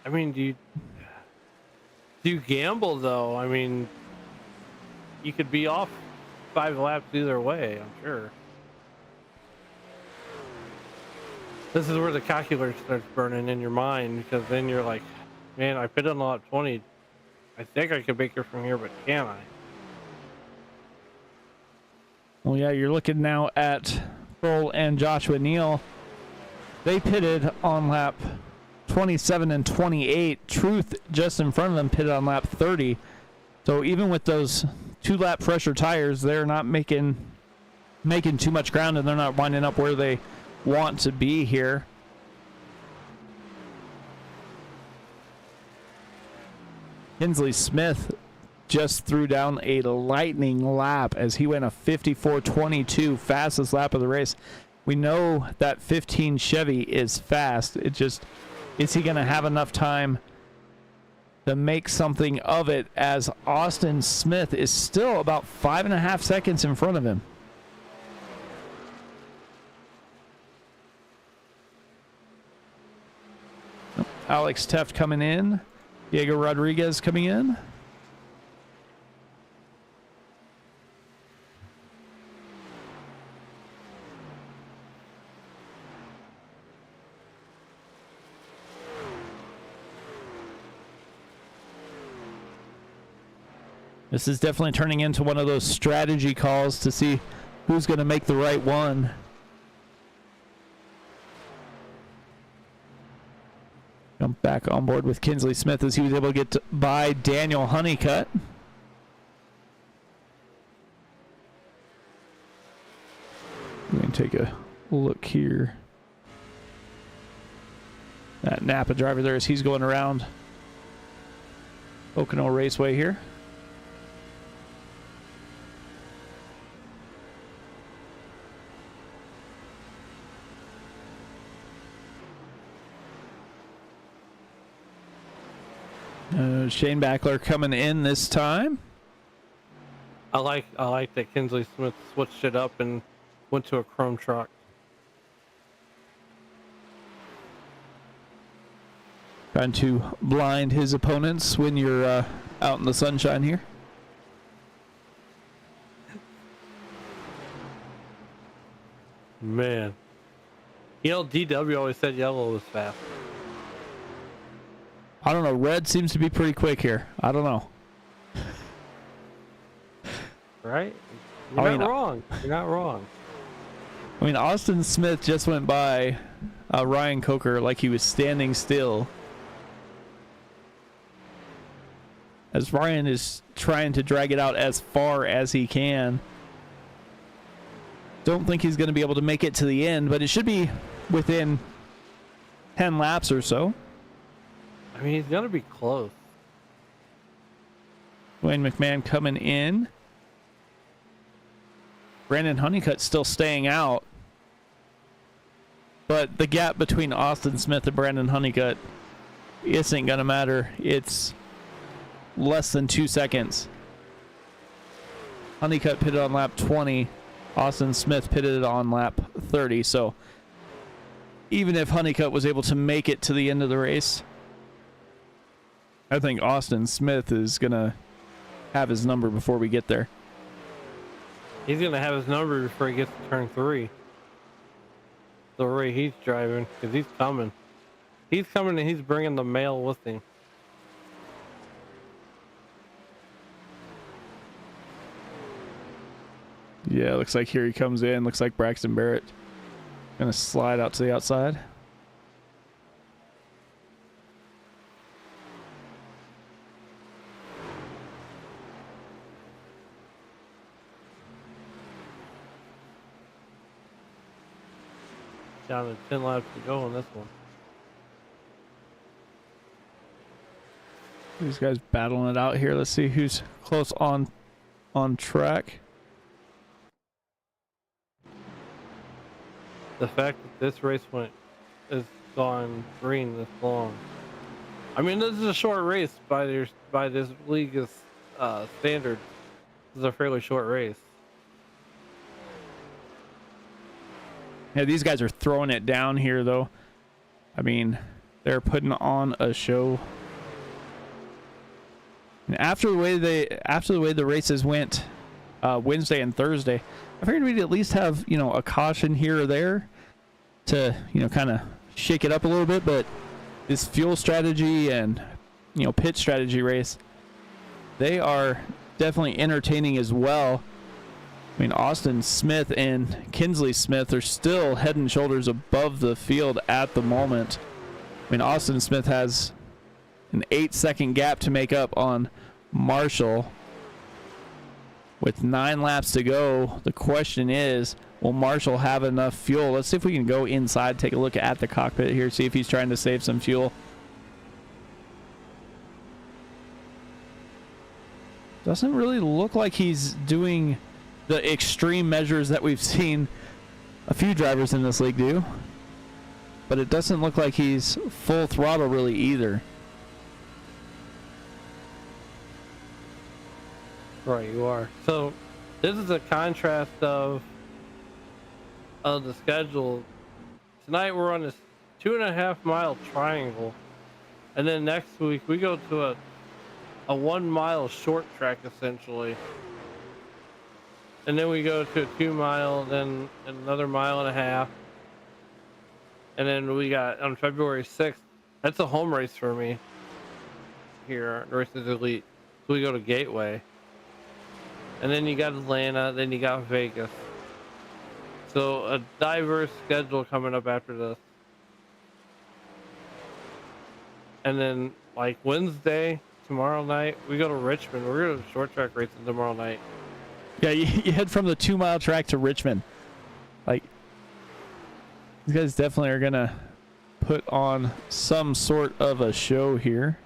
I mean, do you gamble though? I mean, you could be off 5 laps either way, I'm sure. This is where the calculator starts burning in your mind, because then you're like, man, I pitted on lap 20. I think I could make it from here, but can I? Well, yeah, you're looking now at Bull and Joshua Neal. They pitted on lap 27 and 28. Truth just in front of them pitted on lap 30. So even with those 2-lap fresher tires, they're not making too much ground, and they're not winding up where they want to be here. Kinsley Smith just threw down a lightning lap as he went a 54.22, fastest lap of the race. We know that 15 Chevy is fast. It just, is he going to have enough time to make something of it, as Austin Smith is still about 5.5 seconds in front of him. Alex Teft coming in. Diego Rodriguez coming in. This is definitely turning into one of those strategy calls to see who's going to make the right one. Jump back on board with Kinsley Smith as he was able to get by Daniel Honeycutt. We're going to take a look here. That Napa driver there as he's going around Pocono Raceway here. Shane Backler coming in this time. I like that Kinsley Smith switched it up and went to a chrome truck. Trying to blind his opponents when you're out in the sunshine here. Man. You know, DW always said yellow was fast. I don't know. Red seems to be pretty quick here. I don't know. Right? You're not wrong. You're not wrong. I mean, Austin Smith just went by Ryan Coker like he was standing still. as Ryan is trying to drag it out as far as he can. Don't think he's going to be able to make it to the end, but it should be within 10 laps or so. I mean, he's going to be close. Wayne McMahon coming in. Brandon Honeycutt still staying out. But the gap between Austin Smith and Brandon Honeycutt isn't going to matter. It's less than 2 seconds. Honeycutt pitted on lap 20. Austin Smith pitted on lap 30. So even if Honeycutt was able to make it to the end of the race, I think Austin Smith is going to have his number before we get there. He's going to have his number before he gets to turn 3. The way he's driving, because he's coming. He's coming and he's bringing the mail with him. Yeah, looks like here he comes in. Looks like Braxton Barrett going to slide out to the outside. Down to 10 laps to go on this one. These guys battling it out here. Let's see who's close on track. The fact that this race is gone green this long. I mean, this is a short race by this league's standards. This is a fairly short race. Yeah, these guys are throwing it down here, though. I mean, they're putting on a show. And after the way the races went Wednesday and Thursday, I figured we'd at least have, you know, a caution here or there to, you know, kind of shake it up a little bit. But this fuel strategy and, you know, pit strategy race, they are definitely entertaining as well. I mean, Austin Smith and Kinsley Smith are still head and shoulders above the field at the moment. I mean, Austin Smith has an 8-second gap to make up on Marshall. With 9 laps to go, the question is, will Marshall have enough fuel? Let's see if we can go inside, take a look at the cockpit here, see if he's trying to save some fuel. Doesn't really look like he's doing the extreme measures that we've seen a few drivers in this league do. But it doesn't look like he's full throttle really either. Right, you are. So this is a contrast of the schedule. Tonight we're on this 2.5 mile triangle, and then next week we go to a 1 mile short track essentially, and then we go to a 2 mile, then another 1.5 miles, and then we got on February 6th. That's a home race for me here, Races Elite. So we go to Gateway. And then you got Atlanta, then you got Vegas. So a diverse schedule coming up after this. And then like Wednesday, tomorrow night, we go to Richmond. We're going to short track racing tomorrow night. Yeah, you head from the 2 mile track to Richmond. Like, these guys definitely are going to put on some sort of a show here.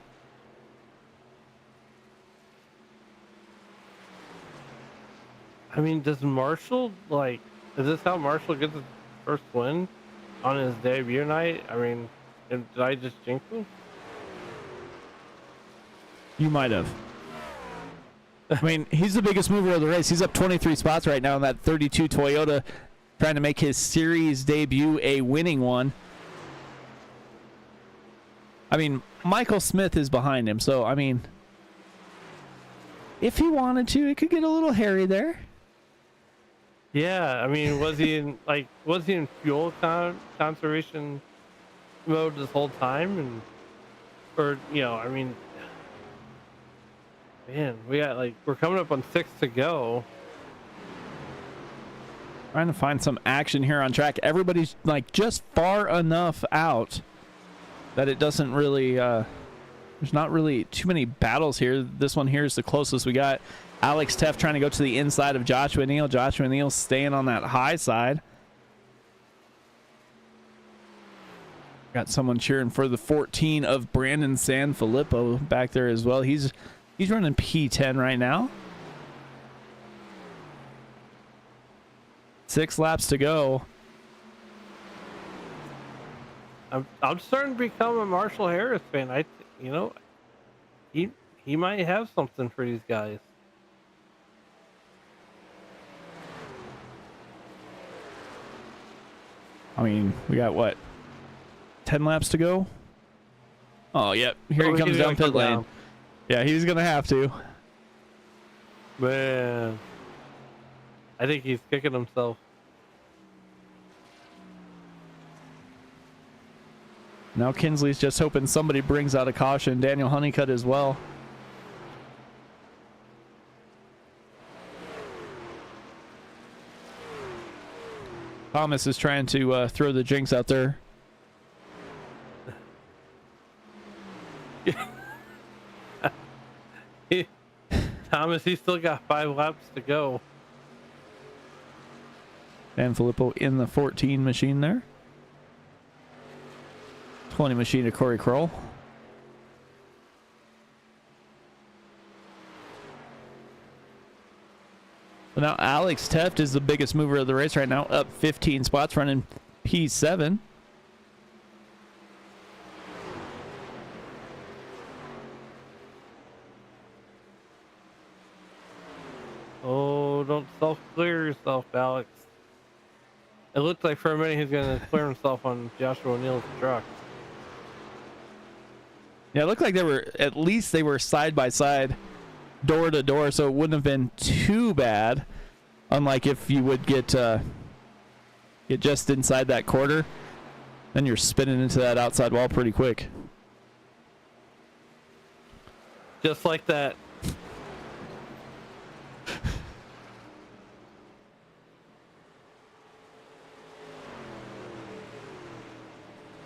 I mean, does Marshall, like, is this how Marshall gets his first win on his debut night? I mean, did I just jinx him? You might have. I mean, he's the biggest mover of the race. He's up 23 spots right now in that 32 Toyota, trying to make his series debut a winning one. I mean, Michael Smith is behind him, so, I mean, if he wanted to, it could get a little hairy there. Yeah, I mean, was he in fuel conservation mode this whole time? And, or, you know, I mean, man, we're coming up on 6 to go. Trying to find some action here on track. Everybody's like just far enough out that it doesn't really There's not really too many battles here. This one here is the closest we got. Alex Teff trying to go to the inside of Joshua Neal. Joshua Neal staying on that high side. Got someone cheering for the 14 of Brandon Sanfilippo back there as well. He's running P10 right now. 6 laps to go. I'm starting to become a Marshall Harris fan. You know, he might have something for these guys. I mean, we got what? 10 laps to go? Oh, yep. Here he comes down pit lane. Yeah, he's going to have to. Man. I think he's kicking himself. Now Kinsley's just hoping somebody brings out a caution. Daniel Honeycutt as well. Thomas is trying to throw the jinx out there. Thomas, he's still got 5 laps to go. Sanfilippo in the 14 machine there. 20 machine to Corey Kroll. So now Alex Teft is the biggest mover of the race right now, up 15 spots, running P7. Oh, don't self-clear yourself, Alex. It looked like for a minute he's going to clear himself on Joshua O'Neill's truck. Yeah, it looked like they were side by side, door to door, so it wouldn't have been too bad. Unlike if you would get just inside that quarter, then you're spinning into that outside wall pretty quick. Just like that.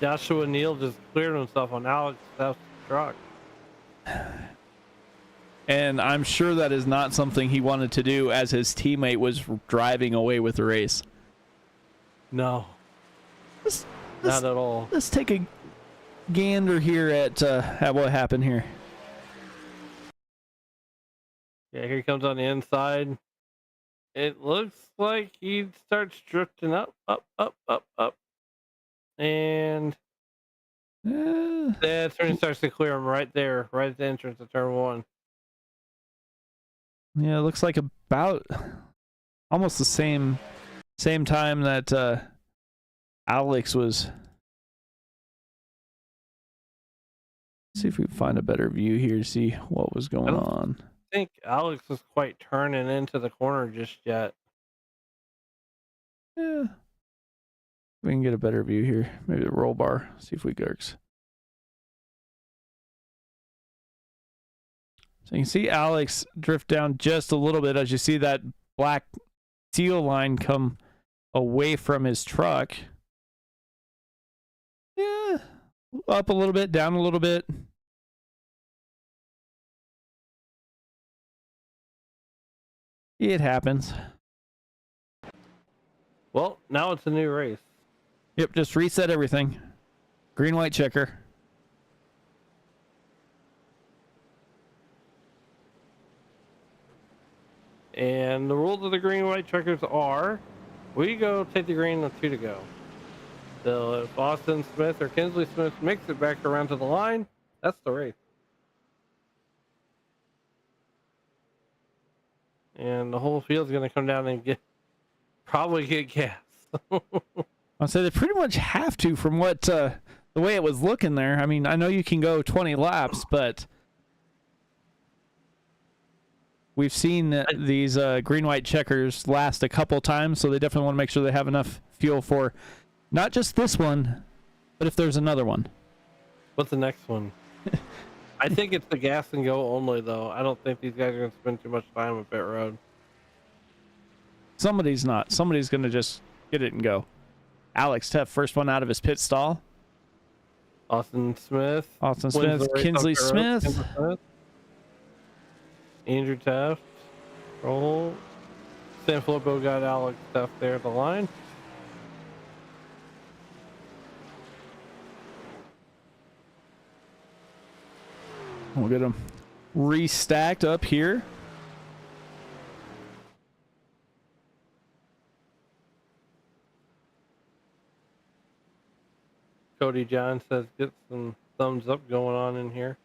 Joshua Neal just cleared himself on Alex Teff's truck. And I'm sure that is not something he wanted to do as his teammate was driving away with the race. No. Not at all. Let's take a gander here at what happened here. Yeah, here he comes on the inside. It looks like he starts drifting up. And that's when he starts to clear him right there, right at the entrance of turn 1. Yeah, it looks like about almost the same time that Alex was. See if we can find a better view here to see what was going on. I think Alex was quite turning into the corner just yet. Yeah. We can get a better view here. Maybe the roll bar. See if we works. So you can see Alex drift down just a little bit as you see that black seal line come away from his truck. Yeah. Up a little bit, down a little bit. It happens. Well, now it's a new race. Yep, just reset everything. Green, white checker. And the rules of the green, white checkers are, we go take the green with 2 to go. So if Austin Smith or Kinsley Smith makes it back around to the line, that's the race. And the whole field's going to come down and probably get gas. I'll say they pretty much have to from what the way it was looking there. I mean, I know you can go 20 laps, but we've seen these green-white checkers last a couple times, so they definitely want to make sure they have enough fuel for not just this one, but if there's another one. What's the next one? I think it's the gas and go only, though. I don't think these guys are going to spend too much time on pit road. Somebody's not. Somebody's going to just get it and go. Alex Teff, first one out of his pit stall. Austin Smith. Austin wins the Smith, race Kinsley up the road. Smith. Kinsley Smith. Andrew Taft. Roll. Sanfilippo got Alex Taft there at the line. We'll get them restacked up here. Cody John says get some thumbs up going on in here.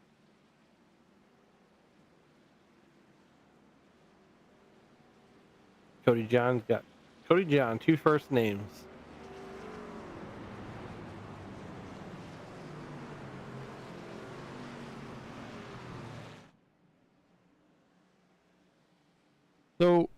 Cody John's got Cody John, 2 first names. So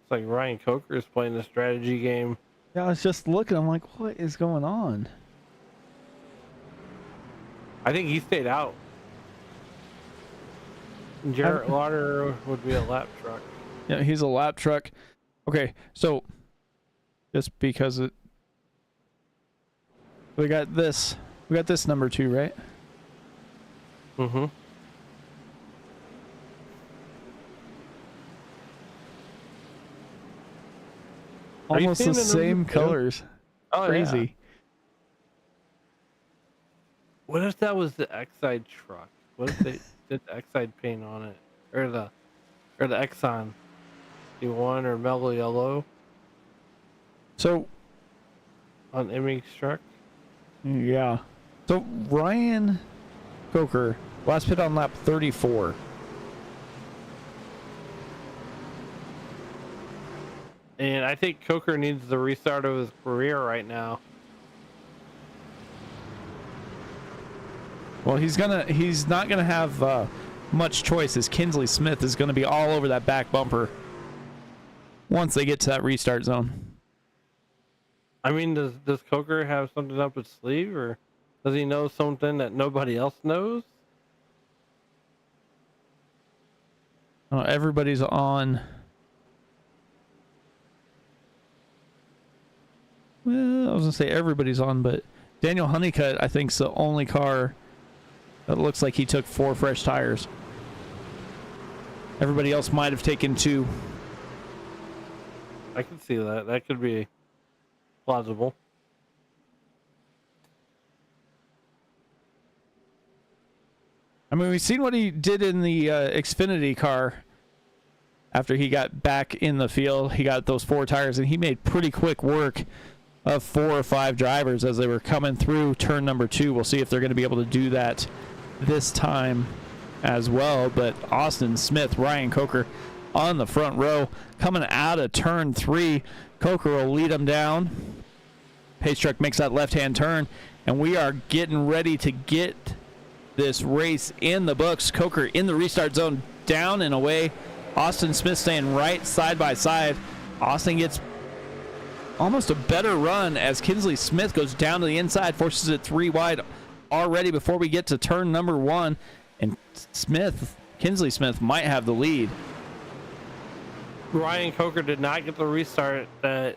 It's like Ryan Coker is playing a strategy game. yeah, I was just looking. I'm like, what is going on? I think he stayed out. Jarrett Lauder would be a lap truck. Yeah, he's a lap truck. Okay, so just because we got this number 2, right? Mm-hmm. Almost the seeing it same in the- colors. Oh, Crazy. yeah. What if that was the Exide truck? What if they did the Exide paint on it, or the Exxon, D1 or Mellow Yellow So on Image truck? yeah. So Ryan Coker last pit on lap 34. And I think Coker needs the restart of his career right now. Well, he's not gonna have much choice, as Kinsley Smith is gonna be all over that back bumper once they get to that restart zone. I mean, does Coker have something up his sleeve, or does he know something that nobody else knows? Everybody's on. Well, I was gonna say everybody's on, but Daniel Honeycutt, I think, is the only car that looks like he took 4 fresh tires. Everybody else might have taken 2. I can see that. That could be plausible. I mean, we've seen what he did in the Xfinity car after he got back in the field. He got those 4 tires, and he made pretty quick work of 4 or 5 drivers as they were coming through turn number 2. We'll see if they're going to be able to do that this time as well. But Austin Smith, Ryan Coker on the front row coming out of turn 3. Coker will lead them down. Pace truck makes that left-hand turn, and we are getting ready to get this race in the books. Coker in the restart zone, down and away. Austin Smith staying right side by side. Austin gets almost a better run as Kinsley Smith goes down to the inside, forces it 3 wide already before we get to turn number 1, and Kinsley Smith might have the lead. Ryan Coker did not get the restart that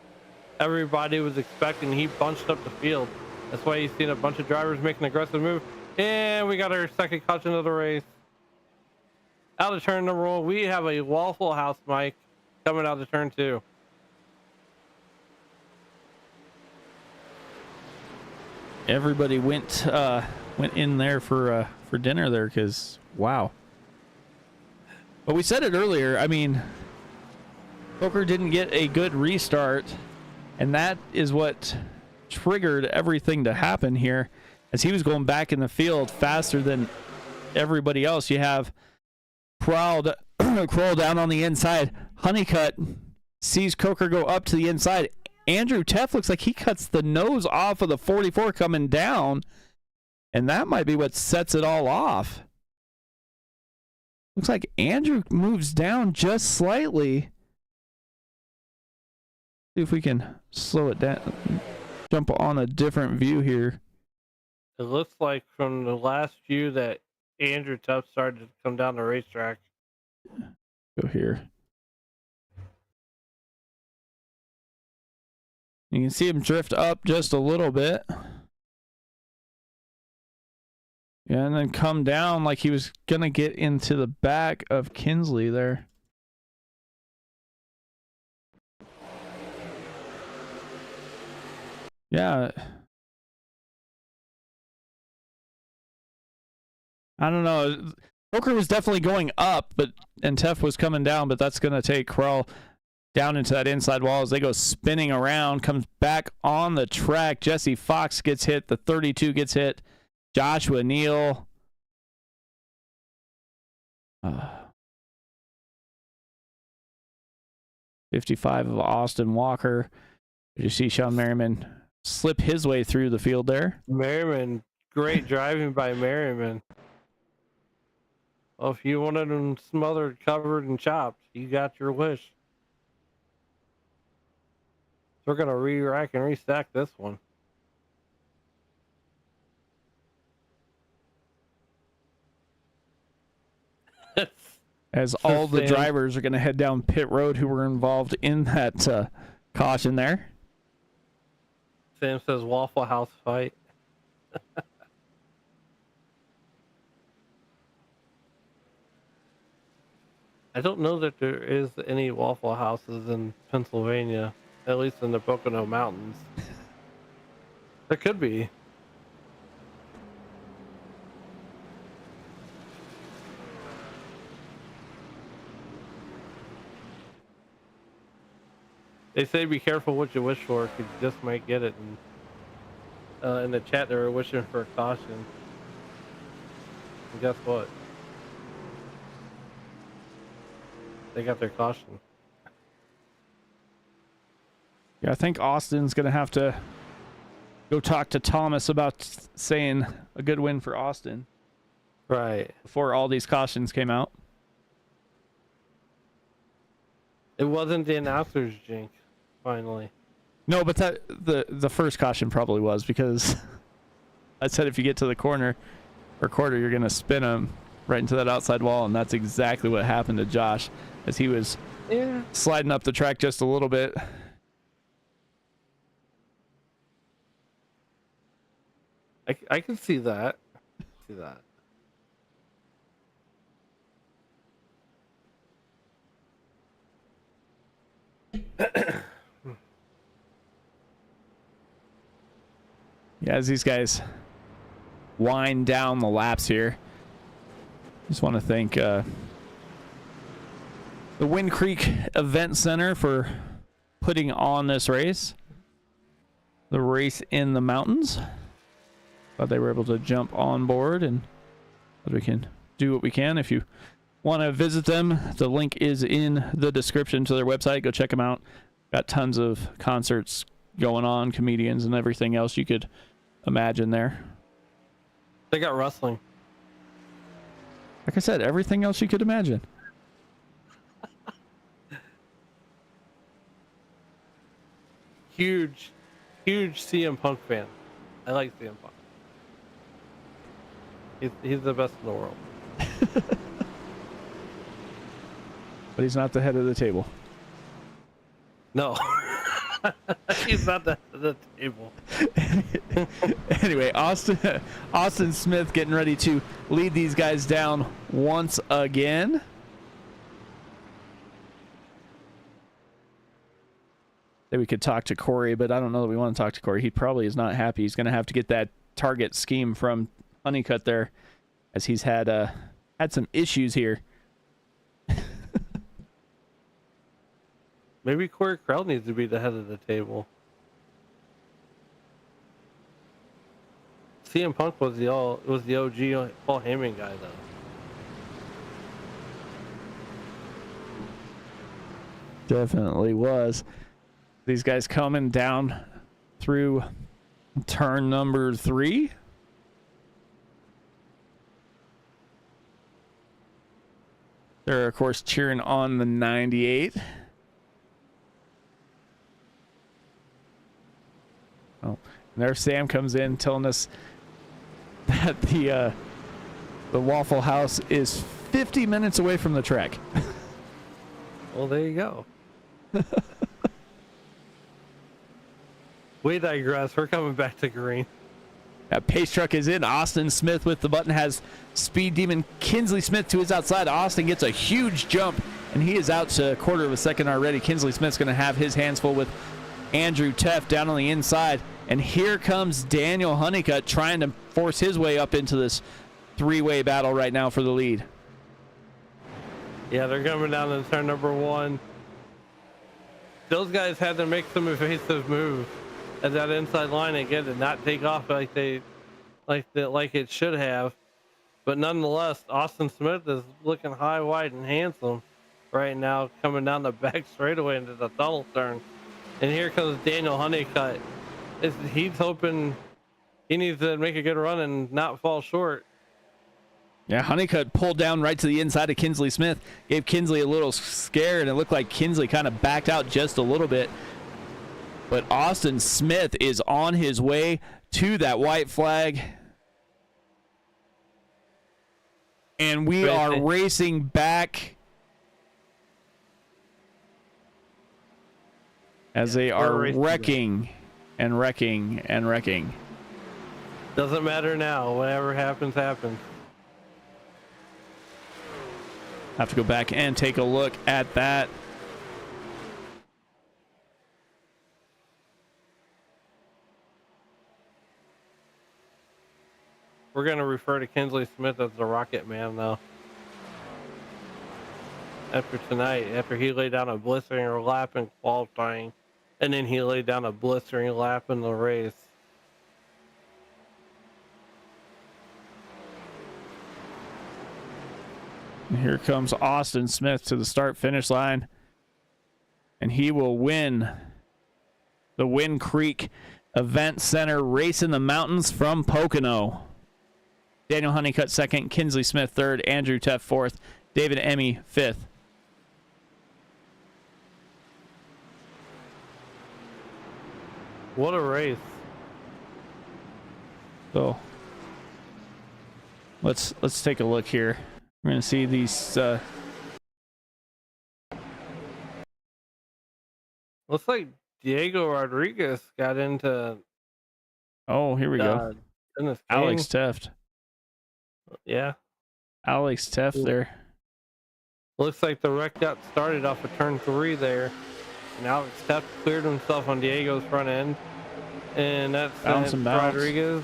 everybody was expecting. He bunched up the field. That's why you've seen a bunch of drivers make an aggressive move. And we got our second caution of the race. Out of turn number 1, we have a Waffle House, Mike, coming out of turn 2. Everybody went in there for dinner there, because wow. But we said it earlier. I mean, Coker didn't get a good restart, and that is what triggered everything to happen here, as he was going back in the field faster than everybody else. You have Kroll down on the inside. Honeycutt sees Coker go up to the inside. Andrew Teff looks like he cuts the nose off of the 44 coming down, and that might be what sets it all off. Looks like Andrew moves down just slightly. See if we can slow it down, jump on a different view here. It looks like from the last view that Andrew Tuff started to come down the racetrack. Go here. You can see him drift up just a little bit. Yeah, and then come down like he was going to get into the back of Kinsley there. Yeah. I don't know. Poker was definitely going up, and Tef was coming down, but that's going to take Krell down into that inside wall as they go spinning around, comes back on the track. Jesse Fox gets hit. The 32 gets hit. Joshua Neal. 55 of Austin Walker. Did you see Sean Merriman slip his way through the field there? Merriman, great driving by Merriman. Well, if you wanted them smothered, covered, and chopped, you got your wish. So we're going to re-rack and restack this one. As all the drivers are going to head down pit road who were involved in that caution there. Sam says Waffle House fight. I don't know that there is any Waffle Houses in Pennsylvania, at least in the Pocono Mountains. There could be. They say be careful what you wish for, because you just might get it. And in the chat, they were wishing for a caution. And guess what? They got their caution. Yeah, I think Austin's going to have to go talk to Thomas about saying a good win for Austin. Right. Before all these cautions came out. It wasn't the announcer's jinx, finally. No, but that the first caution probably was, because I said if you get to the corner or quarter, you're going to spin him right into that outside wall, and that's exactly what happened to Josh as he was sliding up the track just a little bit. I can see that. See that. Yeah, as these guys wind down the laps here, just want to thank the Wind Creek Event Center for putting on this race. The race in the mountains. Glad they were able to jump on board, and we can do what we can. If you want to visit them, the link is in the description to their website. Go check them out. Got tons of concerts going on, comedians and everything else you could imagine there. They got wrestling. Like I said, everything else you could imagine. Huge CM Punk fan. I like CM Punk. He's the best in the world. But he's not the head of the table. No. He's not the head of the table. Anyway, Austin Smith getting ready to lead these guys down once again. That we could talk to Corey, but I don't know that we want to talk to Corey. He probably is not happy. He's going to have to get that target scheme from Honeycutt there, as he's had some issues here. Maybe Corey Krell needs to be the head of the table. CM Punk was the OG Paul Heyman guy though. Definitely was. These guys coming down through turn number 3. They're, of course, cheering on the 98. Oh, and there Sam comes in telling us that the Waffle House is 50 minutes away from the track. Well, there you go. We digress. We're coming back to green. That pace truck is in. Austin Smith with the button has Speed Demon Kinsley Smith to his outside. Austin gets a huge jump, and he is out to a quarter of a second already. Kinsley Smith's going to have his hands full with Andrew Teff down on the inside. And here comes Daniel Honeycutt trying to force his way up into this three-way battle right now for the lead. Yeah, they're coming down in turn number 1. Those guys had to make some evasive moves at that inside line again to not take off like it should have. But nonetheless, Austin Smith is looking high, wide, and handsome right now, coming down the back straightaway into the tunnel turn. And here comes Daniel Honeycutt. He's hoping he needs to make a good run and not fall short. Yeah, Honeycutt pulled down right to the inside of Kinsley Smith, gave Kinsley a little scare, and it looked like Kinsley kind of backed out just a little bit. But Austin Smith is on his way to that white flag. And we are racing back as they are wrecking and wrecking and wrecking. Doesn't matter now. Whatever happens, happens. Have to go back and take a look at that. We're going to refer to Kinsley Smith as the Rocket Man, though. After tonight, after he laid down a blistering lap in qualifying, and then he laid down a blistering lap in the race. And here comes Austin Smith to the start-finish line. And he will win the Wind Creek Event Center Race in the Mountains from Pocono. Daniel Honeycutt second, Kinsley Smith third, Andrew Teff fourth, David Emmy fifth. What a race. So let's take a look here. We're going to see these Looks like Diego Rodriguez got into oh, here we go. Alex Teft. Yeah. Alex Teft there. Looks like the wreck got started off of turn 3 there. And Alex Teft cleared himself on Diego's front end. And that's Rodriguez,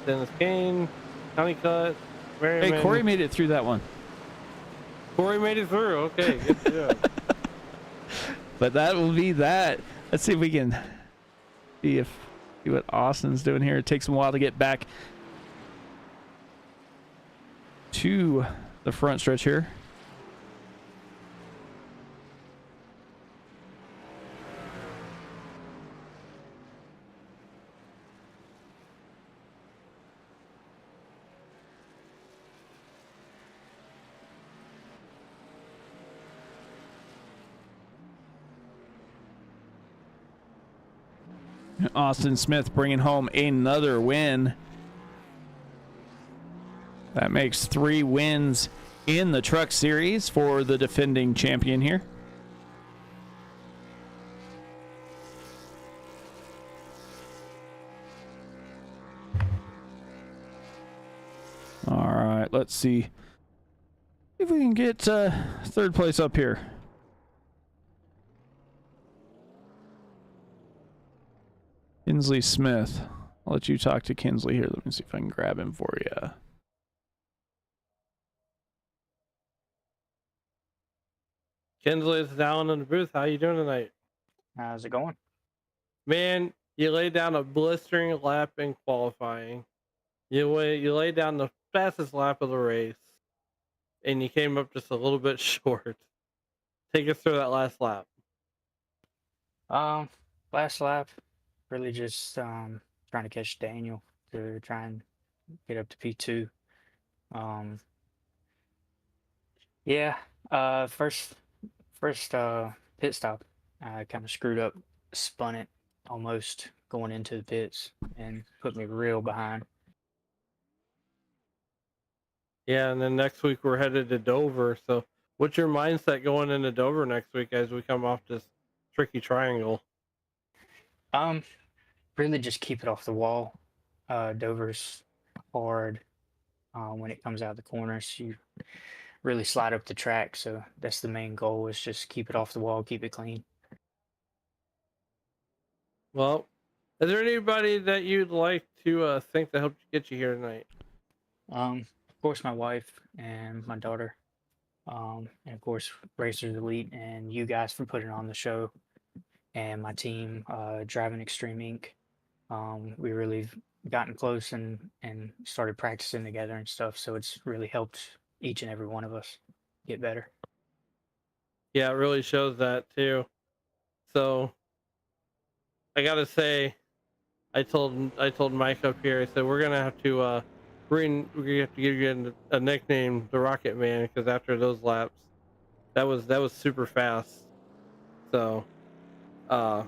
Dennis Kane, Honeycutt, Merriman. Hey, Corey made it through that one. Corey made it through. Okay, good job. But that will be that. Let's see if we can see what Austin's doing here. It takes him a while to get back to the front stretch here. Austin Smith bringing home another win. That makes 3 wins in the Truck Series for the defending champion here. All right, let's see if we can get third place up here. Kinsley Smith. I'll let you talk to Kinsley here. Let me see if I can grab him for you. Kinsley is down in the booth. How you doing tonight? How's it going? Man, you laid down a blistering lap in qualifying. You laid down the fastest lap of the race, and you came up just a little bit short. Take us through that last lap. Last lap, really just trying to catch Daniel to try and get up to P2. Yeah, first pit stop, I kind of screwed up, spun it almost going into the pits and put me real behind. Yeah, and then next week we're headed to Dover, so What's your mindset going into Dover next week as we come off this tricky triangle? Um, really just keep it off the wall. Dover's hard when it comes out of the corners. You really slide up the track, so that's the main goal is just keep it off the wall, keep it clean. Well, is there anybody that you'd like to thank that helped get you here tonight? Of course, my wife and my daughter, and of course, Racers Elite and you guys for putting on the show, and my team, Driving Extreme Inc. We really gotten close and started practicing together and stuff, so it's really helped each and every one of us get better. Yeah, it really shows that too. So I gotta say, I told Mike up here. I said we're gonna have to we're gonna have to give you a nickname, the Rocket Man, because after those laps, that was super fast. So I'd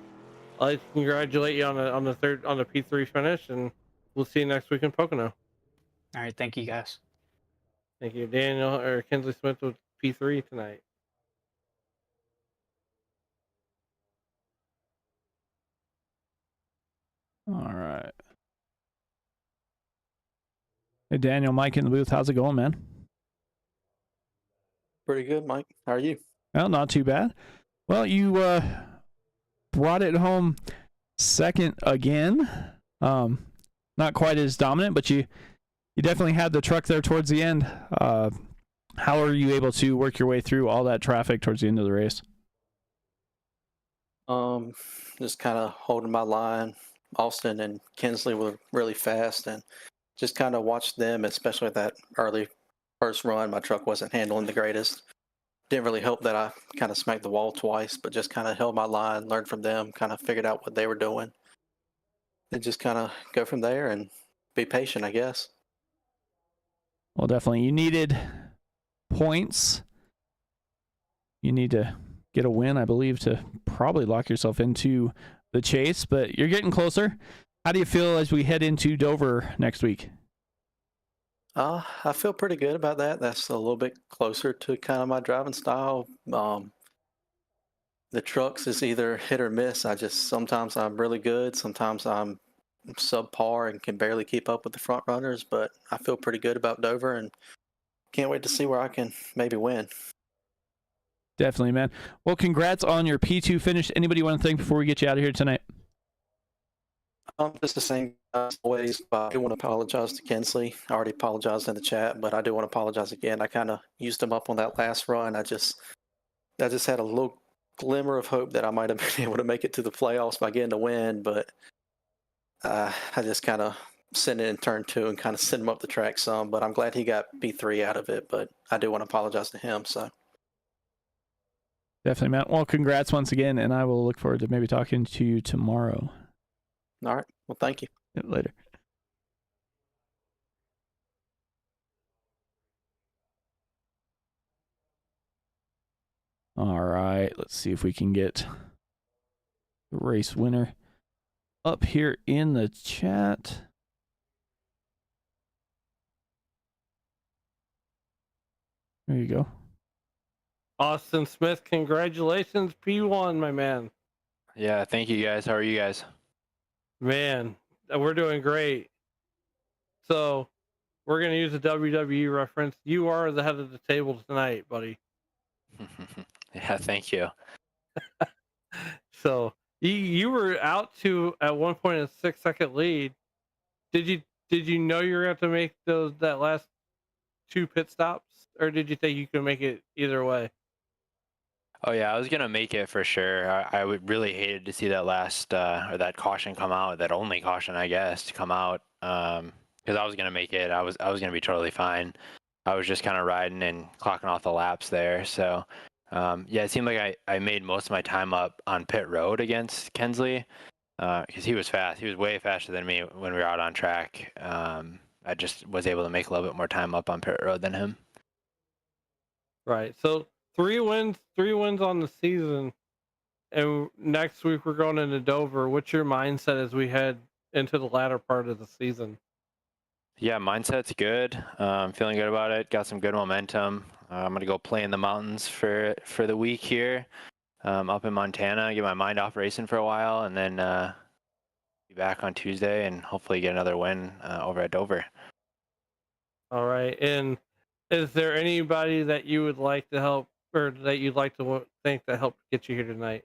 like to congratulate you on the P3 finish, and we'll see you next week in Pocono. All right, thank you guys. Thank you, Daniel or Kinsley Smith with P3 tonight. All right. Hey, Daniel, Mike in the booth. How's it going, man? Pretty good, Mike. How are you? Well, not too bad. Well, you brought it home second again. Not quite as dominant, but you definitely had the truck there towards the end. How are you able to work your way through all that traffic towards the end of the race? Just kind of holding my line. Austin and Kinsley were really fast, and just kind of watched them, especially with that early first run. My truck wasn't handling the greatest. Didn't really help that I kind of smacked the wall twice, but just kind of held my line, learned from them, kind of figured out what they were doing, and just kind of go from there and be patient, I guess. Well, definitely. You needed points. You need to get a win, I believe, to probably lock yourself into the chase, but you're getting closer. How do you feel as we head into Dover next week? I feel pretty good about that. That's a little bit closer to kind of my driving style. The trucks is either hit or miss. Sometimes I'm really good, sometimes I'm subpar and can barely keep up with the front runners, but I feel pretty good about Dover and can't wait to see where I can maybe win. Definitely, man. Well, congrats on your P2 finish. Anybody want to thank before we get you out of here tonight? Just the same as always, but I do want to apologize to Kinsley. I already apologized in the chat, but I do want to apologize again. I kind of used him up on that last run. I just had a little glimmer of hope that I might have been able to make it to the playoffs by getting the win, but I just kind of sent it in turn two and kind of sent him up the track some. But I'm glad he got P3 out of it, but I do want to apologize to him. So Definitely, man. Well, congrats once again, and I will look forward to maybe talking to you tomorrow. all right, well, thank you. Later. All right, let's see if we can get the race winner up here in the chat. There you go. Austin Smith, congratulations, P1, my man. Yeah, thank you guys. How are you guys? Man, we're doing great. So we're going to use a WWE reference. You are the head of the table tonight, buddy. Yeah, thank you. So you were out to at one point a 6-second lead. Did you know you were going to have to make that last 2 pit stops, or did you think you could make it either way? Oh yeah, I was gonna make it for sure. I would really hated to see that last or that caution come out, that only caution, I guess, to come out. Because I was gonna make it. I was gonna be totally fine. I was just kind of riding and clocking off the laps there. So yeah, it seemed like I made most of my time up on pit road against Kinsley because he was fast. He was way faster than me when we were out on track. I just was able to make a little bit more time up on pit road than him. Right. So 3 wins on the season, and next week we're going into Dover. What's your mindset as we head into the latter part of the season? Yeah, mindset's good. Feeling good about it. Got some good momentum. I'm gonna go play in the mountains for the week here, up in Montana. Get my mind off racing for a while, and then be back on Tuesday and hopefully get another win over at Dover. All right. And is there anybody that you would like to help, or that you'd like to thank that helped get you here tonight?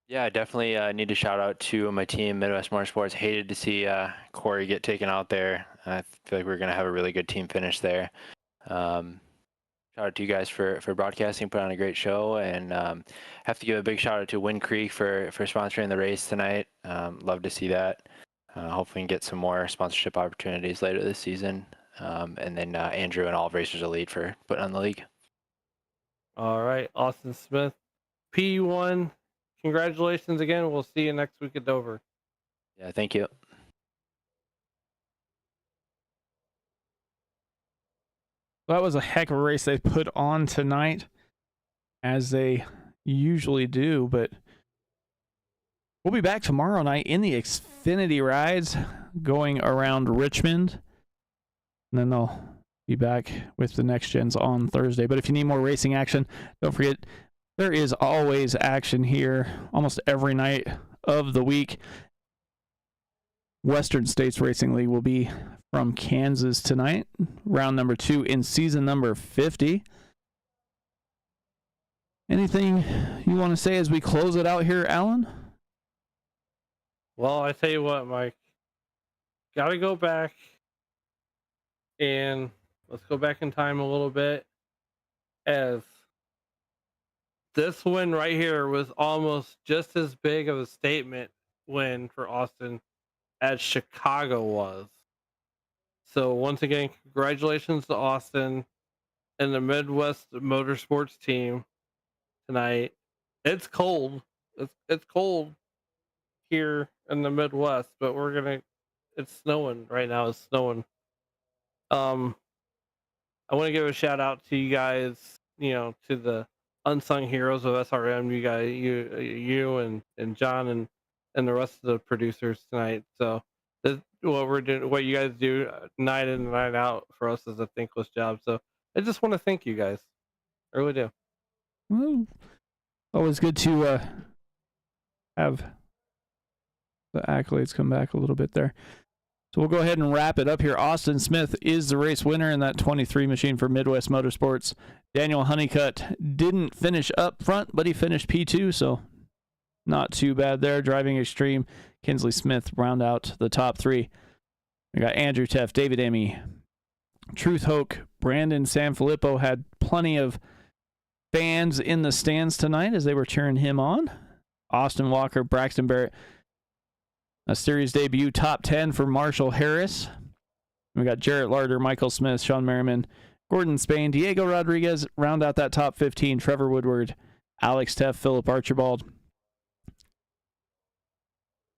Yeah, I definitely need to shout out to my team, Midwest Motorsports. Hated to see Corey get taken out there. I feel like we're going to have a really good team finish there. Shout out to you guys for broadcasting, put on a great show, and have to give a big shout out to Wind Creek for sponsoring the race tonight. Love to see that. Hopefully we can get some more sponsorship opportunities later this season. And then Andrew and all of Racers Elite for putting on the league. All right, Austin Smith, P1. Congratulations again. We'll see you next week at Dover. Yeah, thank you. That was a heck of a race they put on tonight, as they usually do. But we'll be back tomorrow night in the Xfinity rides going around Richmond. And then they'll be back with the next gens on Thursday. But if you need more racing action, don't forget, there is always action here almost every night of the week. Western States Racing League will be from Kansas tonight, round number 2 in season number 50. Anything you want to say as we close it out here, Alan? Well, I tell you what, Mike, got to go back, and let's go back in time a little bit, as this win right here was almost just as big of a statement win for Austin as Chicago was. So once again, congratulations to Austin and the Midwest Motorsports team tonight. It's cold. It's cold here in the Midwest, but it's snowing right now. It's snowing. I want to give a shout out to you guys, to the unsung heroes of SRM, you guys, you and John and the rest of the producers tonight. So this, what you guys do night in and night out for us is a thankless job. So I just want to thank you guys. I really do. Well, always good to have the accolades come back a little bit there. So we'll go ahead and wrap it up here. Austin Smith is the race winner in that 23 machine for Midwest Motorsports. Daniel Honeycutt didn't finish up front, but he finished P2, so not too bad there. Driving Extreme, Kinsley Smith round out the top 3. We got Andrew Teff, David Emmy, Truth Hoke, Brandon Sanfilippo had plenty of fans in the stands tonight as they were cheering him on. Austin Walker, Braxton Barrett, a series debut top 10 for Marshall Harris. We got Jarrett Larder, Michael Smith, Sean Merriman, Gordon Spain, Diego Rodriguez round out that top 15. Trevor Woodward, Alex Teff, Philip Archibald.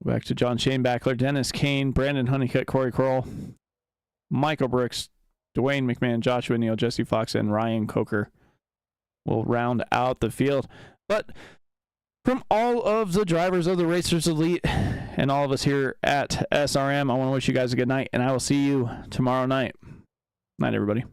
Back to John Shane Backler, Dennis Kane, Brandon Honeycutt, Corey Kroll, Michael Brooks, Dwayne McMahon, Joshua Neal, Jesse Fox, and Ryan Coker will round out the field. But from all of the drivers of the Racers Elite and all of us here at SRM, I want to wish you guys a good night, and I will see you tomorrow night. Night, everybody.